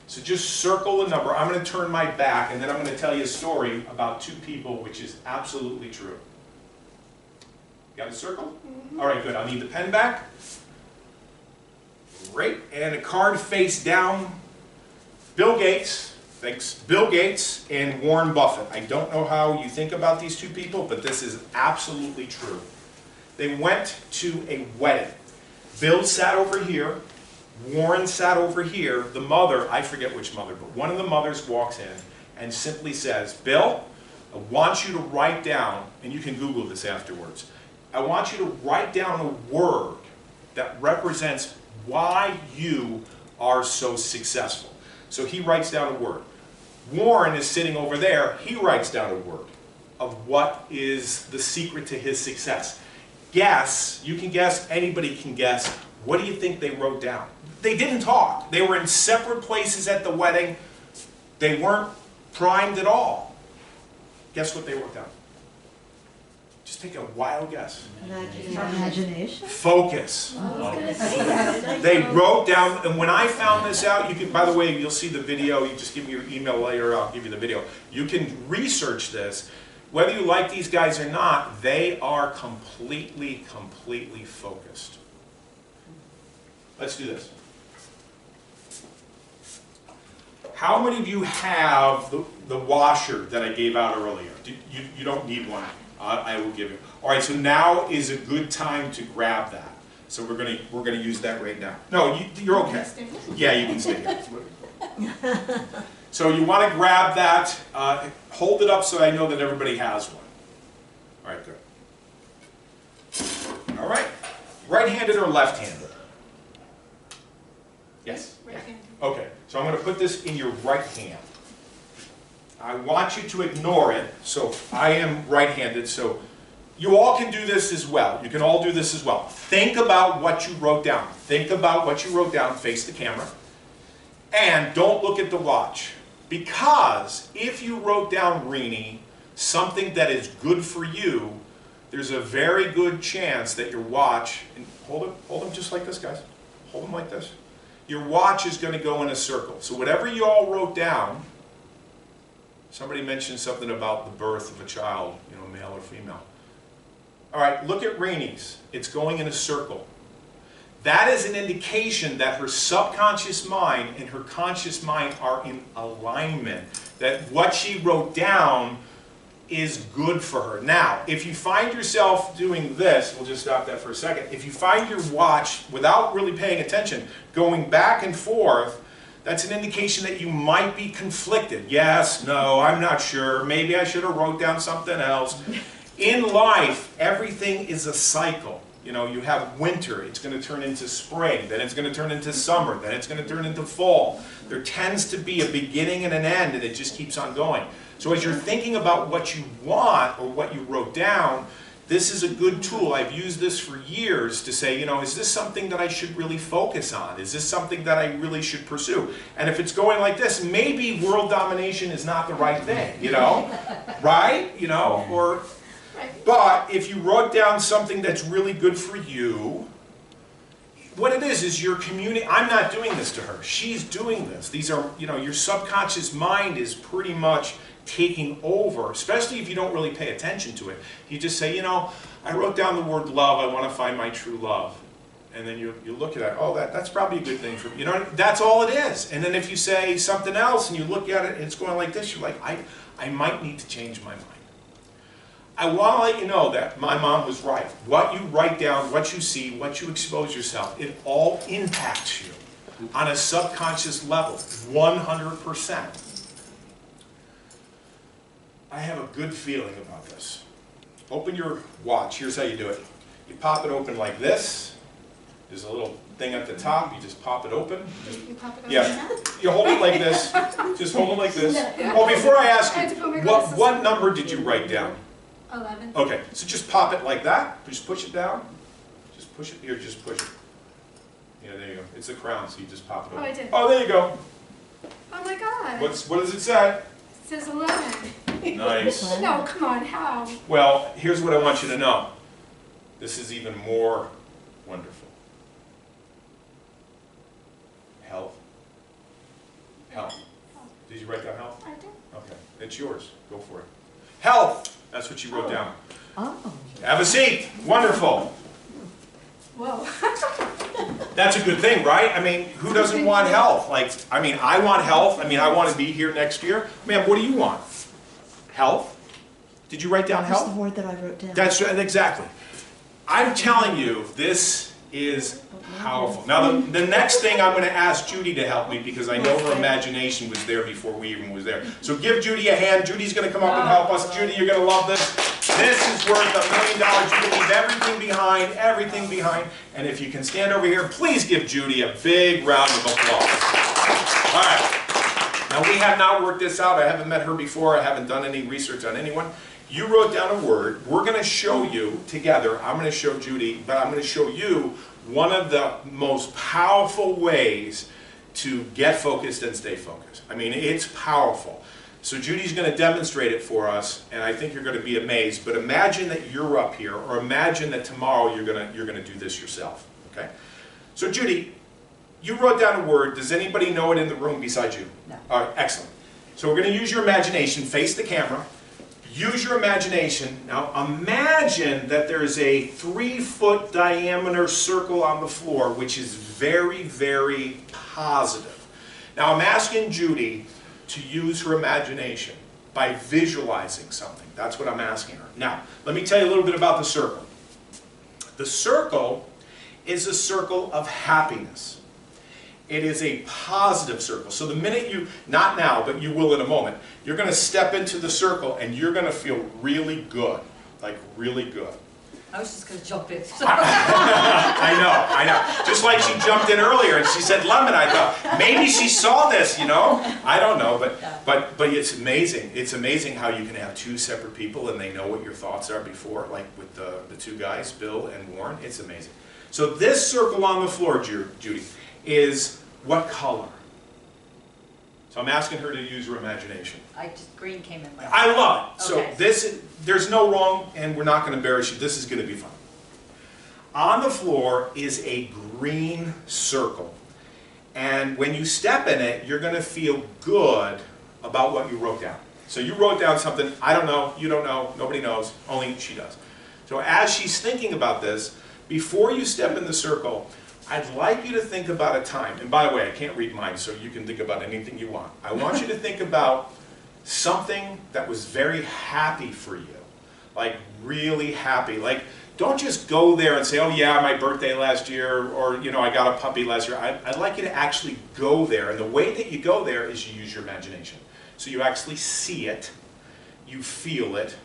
So just circle the number. I'm going to turn my back, and then I'm going to tell you a story about 2 people, which is absolutely true. You got a circle? All right, good. I'll need the pen back. Great. And a card face down. Bill Gates. Thanks. Bill Gates and Warren Buffett. I don't know how you think about these two people, but this is absolutely true. They went to a wedding. Bill sat over here. Warren sat over here. The mother, I forget which mother, but one of the mothers walks in and simply says, Bill, I want you to write down, and you can Google this afterwards, I want you to write down a word that represents why you are so successful. So he writes down a word. Warren is sitting over there. He writes down a word of what is the secret to his success. Guess, you can guess, anybody can guess. What do you think they wrote down? They didn't talk. They were in separate places at the wedding. They weren't primed at all. Guess what they wrote down? Just take a wild guess. Imagination? Focus. They wrote down, and when I found this out, you can, by the way, you'll see the video. You just give me your email later, I'll give you the video. You can research this. Whether you like these guys or not, they are completely focused. Let's do this. How many of you have the washer that I gave out earlier? You don't need one. I will give you. All right, so now is a good time to grab that. So we're gonna use that right now. No, you're okay. Yeah, you can stay here. So you want to grab that. Hold it up so I know that everybody has one. All right, good. All right. Right-handed or left-handed? Yes. Right-handed. Okay, so I'm going to put this in your right hand. I want you to ignore it, so I am right-handed, so you all can do this as well. You can all do this as well. Think about what you wrote down. Think about what you wrote down, face the camera, and don't look at the watch. Because if you wrote down, Rini, something that is good for you, there's a very good chance that your watch, and hold them just like this, guys. Hold them like this. Your watch is going to go in a circle. So whatever you all wrote down, somebody mentioned something about the birth of a child, you know, male or female. All right, look at Rini's. It's going in a circle. That is an indication that her subconscious mind and her conscious mind are in alignment. That what she wrote down is good for her. Now, if you find yourself doing this, we'll just stop that for a second. If you find your watch, without really paying attention, going back and forth, that's an indication that you might be conflicted. Yes, no, I'm not sure. Maybe I should have wrote down something else. In life, everything is a cycle. You know, you have winter, it's going to turn into spring, then it's going to turn into summer, then it's going to turn into fall. There tends to be a beginning and an end, and it just keeps on going. So as you're thinking about what you want or what you wrote down, this is a good tool. I've used this for years to say, you know, is this something that I should really focus on? Is this something that I really should pursue? And if it's going like this, maybe world domination is not the right thing, you know? Right? You know, or... But if you wrote down something that's really good for you, what it is you're communicating. I'm not doing this to her. She's doing this. These are, you know, your subconscious mind is pretty much taking over, especially if you don't really pay attention to it. You just say, you know, I wrote down the word love. I want to find my true love. And then you look at it. Oh, that's probably a good thing for me. You know, that's all it is. And then if you say something else and you look at it and it's going like this, you're like, I might need to change my mind. I want to let you know that my mom was right. What you write down, what you see, what you expose yourself, it all impacts you on a subconscious level, 100%. I have a good feeling about this. Open your watch. Here's how you do it. You pop it open like this. There's a little thing at the top. You just pop it open. You pop it on Yeah. You hold it like this. Just hold it like this. Well, before I ask you, what number did you write down? 11. Okay, so just pop it like that. Just push it down. Just push it here. Just push it. Yeah, there you go. It's the crown, so you just pop it over. Oh, I did. Oh, there you go. Oh my God. What does it say? It says 11. Nice. No, come on, how? Well, here's what I want you to know. This is even more wonderful. Health. Health. Did you write down health? I did. Okay, it's yours. Go for it. Health. That's what you wrote down. Oh. Have a seat. Wonderful. Whoa. That's a good thing, right? I mean, who doesn't want health? Like, I mean, I want health. I mean, I want to be here next year. Man, what do you want? Health? Did you write down That's health? the word that I wrote down. That's right, exactly. I'm telling you, this is powerful. Now, the next thing I'm going to ask Judy to help me because I know her imagination was there before we even was there. So give Judy a hand. Judy's going to come up and help us. Judy, you're going to love this. This is worth $1 million. You can leave everything behind. And if you can stand over here, please give Judy a big round of applause. All right. Now, we have not worked this out. I haven't met her before. I haven't done any research on anyone. You wrote down a word. We're going to show you together. I'm going to show Judy, but I'm going to show you one of the most powerful ways to get focused and stay focused. I mean, it's powerful. So Judy's going to demonstrate it for us, and I think you're going to be amazed. But imagine that you're up here, or imagine that tomorrow you're going to do this yourself. Okay? So Judy, you wrote down a word. Does anybody know it in the room besides you? No. All right, excellent. So we're going to use your imagination. Face the camera. Use your imagination. Now imagine that there's a 3-foot diameter circle on the floor, which is very, very positive. Now I'm asking Judy to use her imagination by visualizing something. That's what I'm asking her. Now, let me tell you a little bit about the circle. The circle is a circle of happiness. It is a positive circle. So the minute you, not now, but you will in a moment, you're going to step into the circle and you're going to feel really good. Like really good. I was just going to jump in. I know. Just like she jumped in earlier and she said lemon, I thought, maybe she saw this, you know? I don't know, but it's amazing. It's amazing how you can have two separate people and they know what your thoughts are before, like with the two guys, Bill and Warren. It's amazing. So this circle on the floor, Judy, is what color? So I'm asking her to use her imagination. Green came in my I love it. Okay. So there's no wrong, and we're not going to embarrass you. This is going to be fun. On the floor is a green circle. And when you step in it, you're going to feel good about what you wrote down. So you wrote down something, I don't know, you don't know, nobody knows, only she does. So as she's thinking about this, before you step in the circle, I'd like you to think about a time, and by the way, I can't read minds, so you can think about anything you want. I want you to think about something that was very happy for you, like really happy. Like, don't just go there and say, oh yeah, my birthday last year, or you know, I got a puppy last year. I'd like you to actually go there, and the way that you go there is you use your imagination. So you actually see it, you feel it,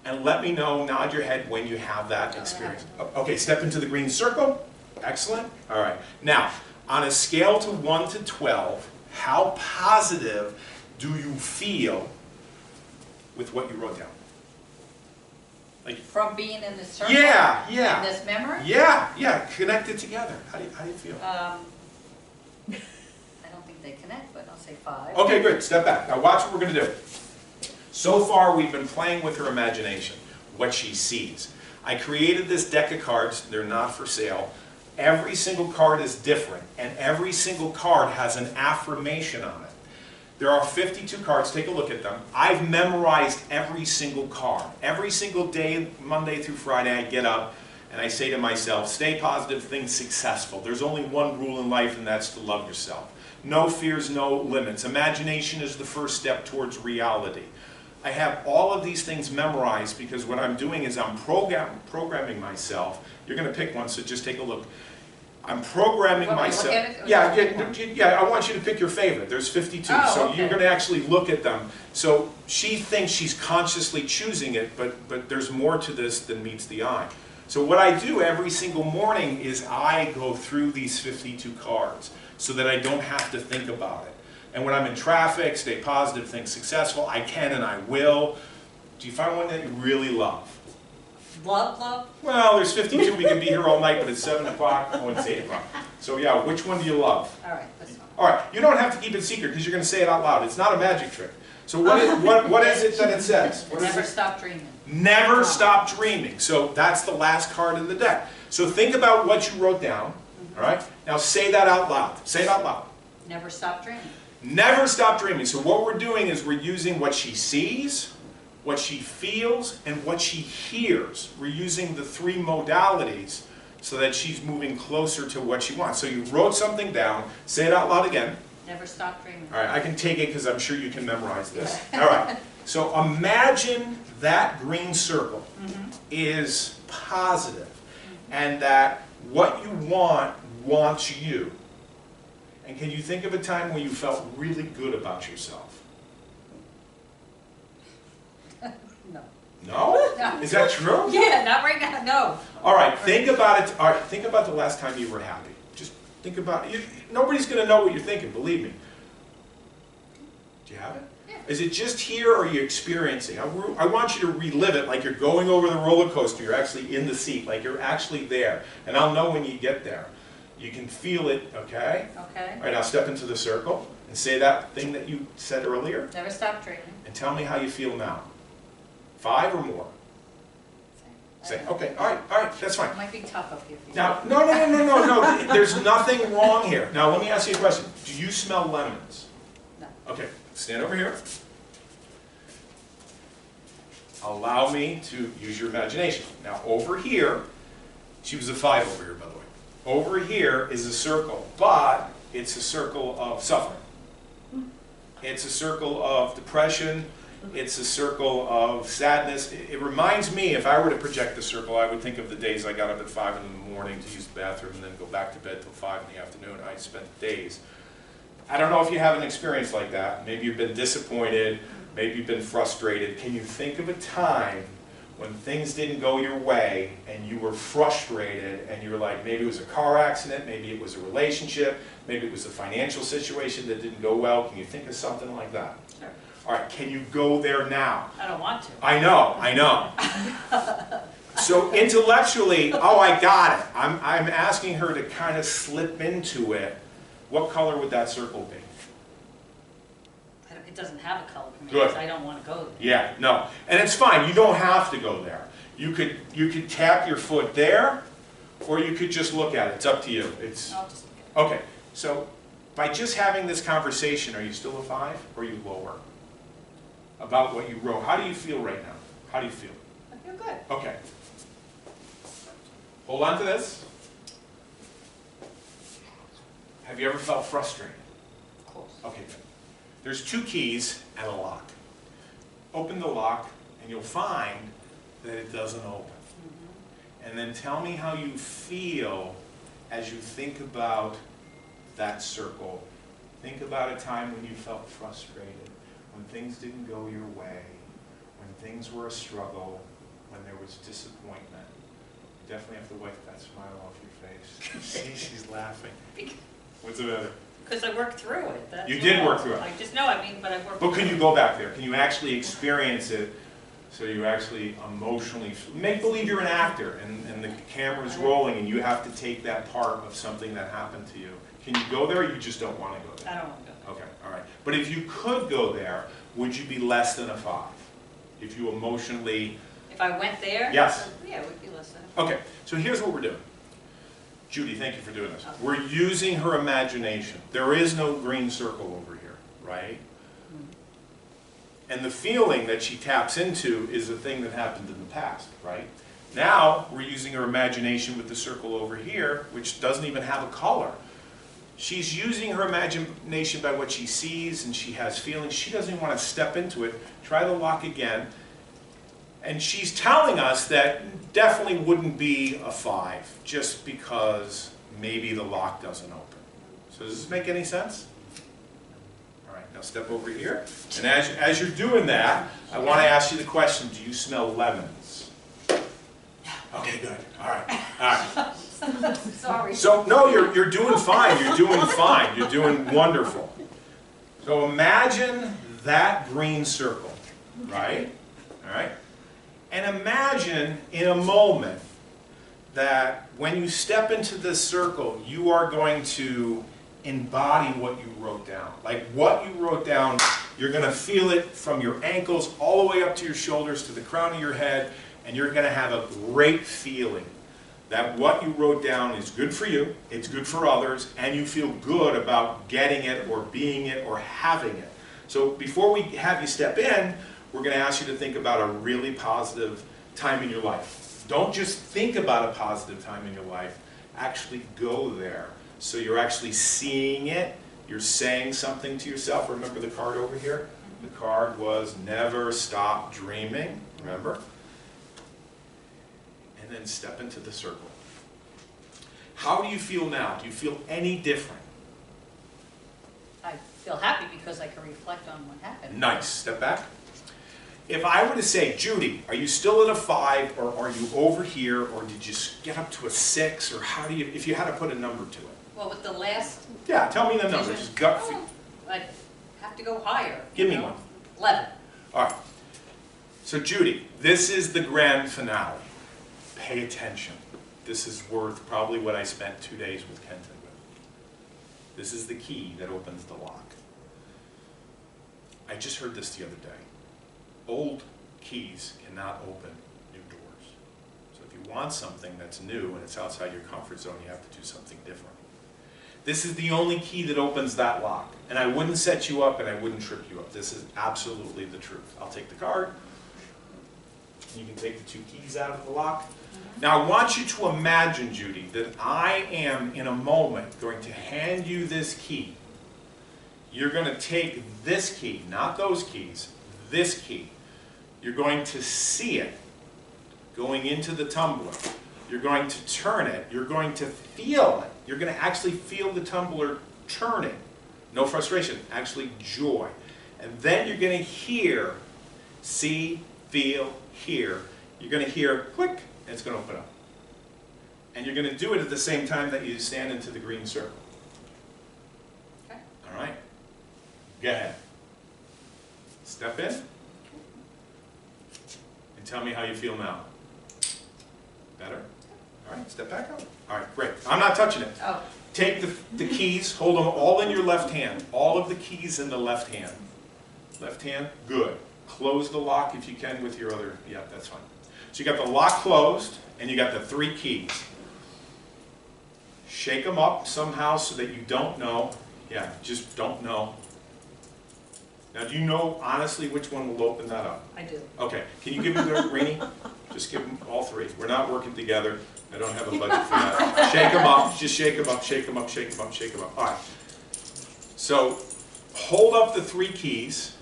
and let me know, nod your head when you have that experience. Okay, step into the green circle. Excellent. All right. Now, on a scale to 1 to 12, how positive do you feel with what you wrote down? Like, From being in the circle? yeah. In this memory? Yeah. Connect it together. How do you feel? I don't think they connect, but I'll say 5. Okay, good. Step back. Now watch what we're going to do. So far, we've been playing with her imagination, what she sees. I created this deck of cards. They're not for sale. Every single card is different, and every single card has an affirmation on it. There are 52 cards. Take a look at them. I've memorized every single card. Every single day, Monday through Friday, I get up and I say to myself, stay positive, think successful. There's only one rule in life, and that's to love yourself. No fears, no limits. Imagination is the first step towards reality. I have all of these things memorized because what I'm doing is I'm programming myself. You're going to pick one, so just take a look. I'm programming myself. Look at it? Yeah, I want you to pick your favorite. There's 52, so you're going to actually look at them. So she thinks she's consciously choosing it, but there's more to this than meets the eye. So what I do every single morning is I go through these 52 cards so that I don't have to think about it. And when I'm in traffic, stay positive, think successful, I can and I will. Do you find one that you really love? Love? Well, there's 52. We can be here all night, but it's 7 o'clock. Oh, it's 8 o'clock. So yeah, which one do you love? All right, this one. All right, you don't have to keep it secret because you're going to say it out loud. It's not a magic trick. So what is it that it says? Never stop dreaming. Never stop dreaming. So that's the last card in the deck. So think about what you wrote down. All right. Now say that out loud. Say it out loud. Never stop dreaming. Never stop dreaming. So what we're doing is we're using what she sees, what she feels, and what she hears. We're using the 3 modalities so that she's moving closer to what she wants. So you wrote something down. Say it out loud again. Never stop dreaming. All right, I can take it because I'm sure you can memorize this. All right, so imagine that green circle is positive, and that what you want wants you. And can you think of a time when you felt really good about yourself? No. No? No. Is that true? Yeah, not right now, no. All right, think about it. All right, think about the last time you were happy. Just think about it. Nobody's going to know what you're thinking, believe me. Do you have it? Yeah. Is it just here, or are you experiencing? I want you to relive it like you're going over the roller coaster. You're actually in the seat, like you're actually there. And I'll know when you get there. You can feel it, okay? Okay. All right, now step into the circle and say that thing that you said earlier. Never stop dreaming. And tell me how you feel now. 5 or more? Say, okay, all right, that's fine. It might be tough up here for you. Now, no, there's nothing wrong here. Now, let me ask you a question. Do you smell lemons? No. Okay, stand over here. Allow me to use your imagination. Now, over here, she was a 5 over here, by the way. Over here is a circle, but it's a circle of suffering. It's a circle of depression. It's a circle of sadness. It reminds me, if I were to project the circle, I would think of the days I got up at 5 in the morning to use the bathroom and then go back to bed till 5 in the afternoon. I spent days. I don't know if you have an experience like that. Maybe you've been disappointed. Maybe you've been frustrated. Can you think of a time when things didn't go your way and you were frustrated and you were like, maybe it was a car accident, maybe it was a relationship, maybe it was a financial situation that didn't go well? Can you think of something like that? Sure. All right, can you go there now? I don't want to. I know. So intellectually, oh, I got it. I'm asking her to kind of slip into it. What color would that circle be? It doesn't have a color for me Good. because I don't want to go there. Yeah, no. And it's fine. You don't have to go there. You could tap your foot there, or you could just look at it. It's up to you. It's I'll just look at it. okay. So by just having this conversation, are you still a 5 or are you lower? About what you wrote. How do you feel right now? How do you feel? I feel good. Okay. Hold on to this. Have you ever felt frustrated? Of course. Okay, good. There's 2 keys and a lock. Open the lock and you'll find that it doesn't open. And then tell me how you feel as you think about that circle. Think about a time when you felt frustrated, when things didn't go your way, when things were a struggle, when there was disappointment. You definitely have to wipe that smile off your face. See, she's laughing. What's the matter? Because I worked through it. That's You did all. work through it. I just know, I mean, but I worked But through can you go back there? Can you actually experience it so you actually emotionally, make believe you're an actor and the camera's rolling and you have to take that part of something that happened to you. Can you go there or you just don't want to go there? I don't want to go. Okay, all right. But if you could go there, would you be less than a 5? If you emotionally... If I went there? Yes. Yeah, it would be less than. Okay, so here's what we're doing. Judy, thank you for doing this. Okay. We're using her imagination. There is no green circle over here, right? And the feeling that she taps into is a thing that happened in the past, right? Now, we're using her imagination with the circle over here, which doesn't even have a color. She's using her imagination by what she sees, and she has feelings. She doesn't even want to step into it. Try the lock again. And she's telling us that definitely wouldn't be a 5, just because maybe the lock doesn't open. So does this make any sense? All right, now step over here. And as you're doing that, I want to ask you the question, do you smell lemons? Okay, good. All right. Sorry. So, no, you're doing fine. You're doing fine. You're doing wonderful. So imagine that green circle, right? All right? And imagine in a moment that when you step into this circle, you are going to embody what you wrote down. Like what you wrote down, you're going to feel it from your ankles all the way up to your shoulders to the crown of your head, and you're going to have a great feeling that what you wrote down is good for you, it's good for others, and you feel good about getting it or being it or having it. So before we have you step in, we're going to ask you to think about a really positive time in your life. Don't just think about a positive time in your life. Actually go there. So you're actually seeing it. You're saying something to yourself. Remember the card over here? The card was never stop dreaming. Remember? And then step into the circle. How do you feel now? Do you feel any different? I feel happy because I can reflect on what happened. Nice. Step back. If I were to say, Judy, are you still at a 5, or are you over here, or did you get up to a 6, or how do you, if you had to put a number to it? Well, with the last, Yeah, tell me the number. Just gut feel. I'd have to go higher. Give me you know? one. 11. All right. So Judy, this is the grand finale. Pay attention. This is worth probably what I spent 2 days with Kenton with. This is the key that opens the lock. I just heard this the other day. Old keys cannot open new doors. So if you want something that's new and it's outside your comfort zone, you have to do something different. This is the only key that opens that lock. And I wouldn't set you up and I wouldn't trip you up. This is absolutely the truth. I'll take the card. You can take the 2 keys out of the lock. Now I want you to imagine, Judy, that I am in a moment going to hand you this key. You're going to take this key, not those keys, this key. You're going to see it going into the tumbler. You're going to turn it. You're going to feel it. You're going to actually feel the tumbler turning. No frustration, actually joy. And then you're going to hear, see, feel, hear. You're going to hear click, and it's going to open up. And you're going to do it at the same time that you stand into the green circle. Okay. All right? Go ahead. Step in. And tell me how you feel now. Better? All right, step back up. All right, great. I'm not touching it. Oh. Take the keys, hold them all in your left hand. All of the keys in the left hand. Left hand, good. Close the lock if you can with your other, yeah, that's fine. So you got the lock closed, and you got the 3 keys. Shake them up somehow so that you don't know. Yeah, just don't know. Now, do you know, honestly, which one will open that up? I do. Okay, can you give me the Rainey? Just give them all 3. We're not working together. I don't have a budget for that. Shake them up, just shake them up, shake them up, shake them up, shake them up. All right. So, hold up the 3 keys.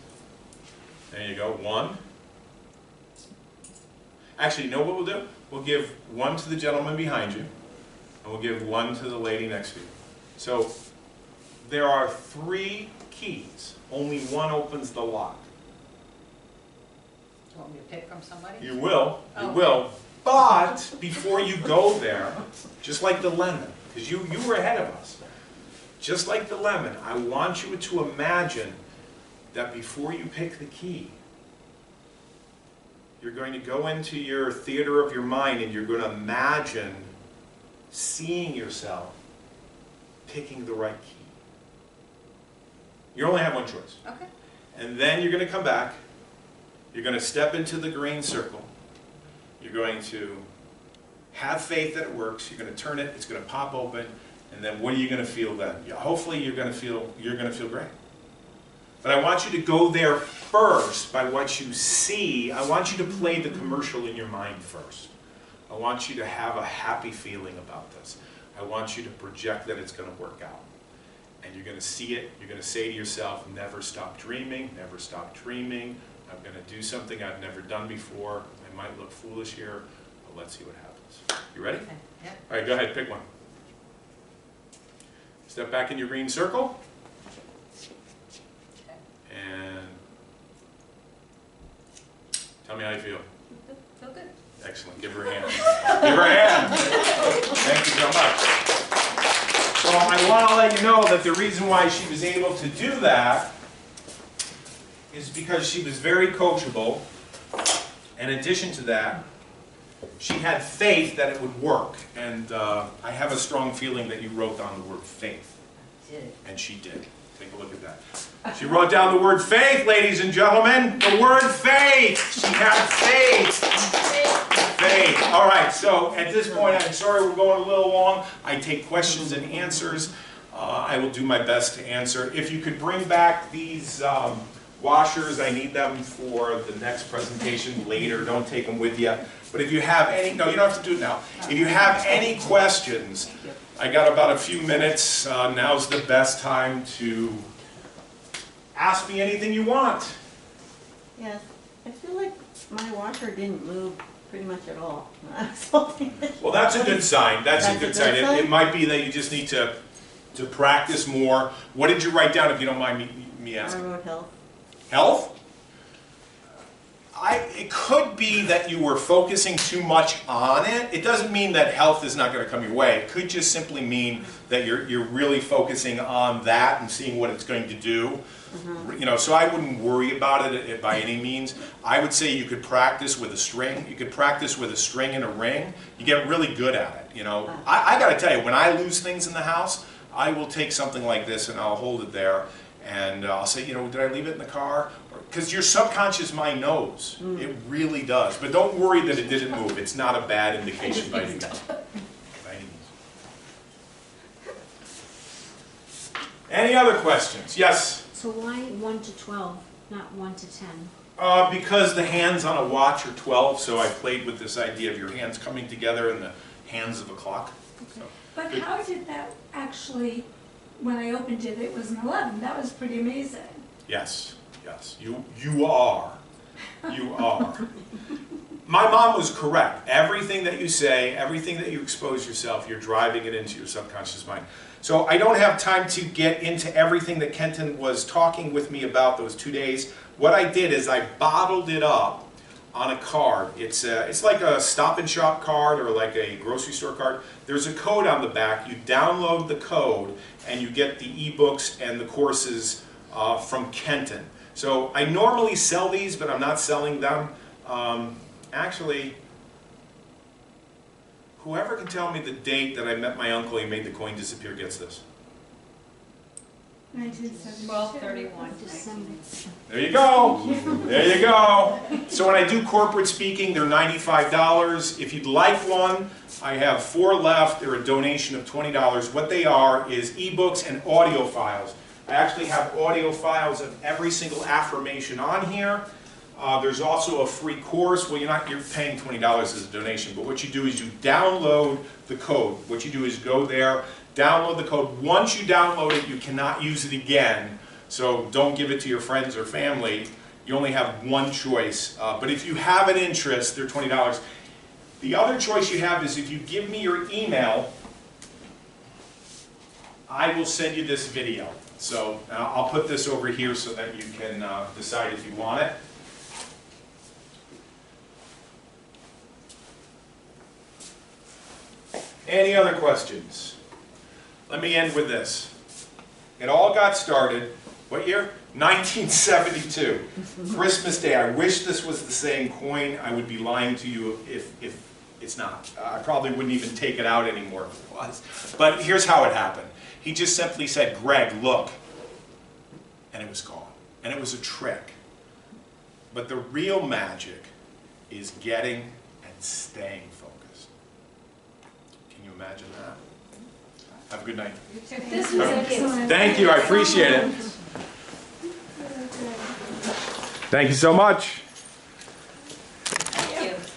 There you go, 1. Actually, you know what we'll do? We'll give 1 to the gentleman behind you, and we'll give 1 to the lady next to you. So, there are 3 keys. Only 1 opens the lock. Do you want me to pick from somebody? You will, you Oh. will. But before you go there, just like the lemon, because you were ahead of us, just like the lemon, I want you to imagine that before you pick the key, you're going to go into your theater of your mind and you're going to imagine seeing yourself picking the right key. You only have 1 choice. Okay. And then you're going to come back. You're going to step into the green circle. You're going to have faith that it works. You're going to turn it. It's going to pop open. And then what are you going to feel then? Yeah, hopefully you're going to feel great. But I want you to go there first by what you see. I want you to play the commercial in your mind first. I want you to have a happy feeling about this. I want you to project that it's going to work out. And you're going to see it. You're going to say to yourself, never stop dreaming, never stop dreaming. I'm going to do something I've never done before. I might look foolish here, but let's see what happens. You ready? Okay. Yeah. All right, go ahead, pick one. Step back in your green circle. Okay. And tell me how you feel. Feel good. Excellent. Give her a hand. Give her a hand. Thank you so much. So I want to let you know that the reason why she was able to do that is because she was very coachable. In addition to that, she had faith that it would work. And I have a strong feeling that you wrote down the word faith. I did. And she did. Take a look at that. She wrote down the word faith, ladies and gentlemen. The word faith. She had faith. Faith. All right, so at this point, I'm sorry we're going a little long. I take questions and answers. I will do my best to answer. If you could bring back these, Washers, I need them for the next presentation later. Don't take them with you. But if you have any, no, you don't have to do it now. If you have any questions, I got about a few minutes. Now's the best time to ask me anything you want. Yes, I feel like my washer didn't move pretty much at all. when I was holding it. Well, that's a good sign. That's a good sign. It might be that you just need to practice more. What did you write down, if you don't mind me I asking? wrote health. Health? It could be that you were focusing too much on it. It doesn't mean that health is not going to come your way. It could just simply mean that you're really focusing on that and seeing what it's going to do. You know, so I wouldn't worry about it by any means. I would say you could practice with a string. You could practice with a string and a ring. You get really good at it, you know. I got to tell you, when I lose things in the house, I will take something like this and I'll hold it there and I'll say, you know, did I leave it in the car? Because your subconscious mind knows. It really does. But don't worry that it didn't move. It's not a bad indication by any means. Any other questions? Yes? So why 1 to 12, not 1 to 10? Because the hands on a watch are 12, so I played with this idea of your hands coming together in the hands of a clock. So, But how did that actually, when I opened it, it was an 11. That was pretty amazing. yes, yes, you are. You are. My mom was correct. Everything that you say, everything that you expose yourself, you're driving it into your subconscious mind. So I don't have time to get into everything that Kenton was talking with me about those 2 days. What I did is I bottled it up on a card. It's like a Stop and Shop card or like a grocery store card. There's a code on the back. You download the code and you get the ebooks and the courses from Kenton. So I normally sell these, but I'm not selling them. Actually, whoever can tell me the date that I met my uncle, he made the coin disappear, gets this. 1972. 12/31. December. There you go. There you go. So when I do corporate speaking, they're $95. If you'd like one, I have 4 left. They're a donation of $20. What they are is ebooks and audio files. I actually have audio files of every single affirmation on here. There's also a free course. Well, you're paying $20 as a donation, but what you do is you download the code. What you do is go there, download the code. Once you download it, you cannot use it again. So don't give it to your friends or family. You only have one choice. But if you have an interest, they're $20. The other choice you have is if you give me your email, I will send you this video. So I'll put this over here so that you can decide if you want it. Any other questions? Let me end with this. It all got started, what year? 1972. Christmas Day. I wish this was the same coin. I would be lying to you if it's not. I probably wouldn't even take it out anymore if it was. But here's how it happened. He just simply said, Greg, look. And it was gone. And it was a trick. But the real magic is getting and staying focused. Can you imagine that? Have a good night. This was excellent. Thank you. I appreciate it. Thank you so much.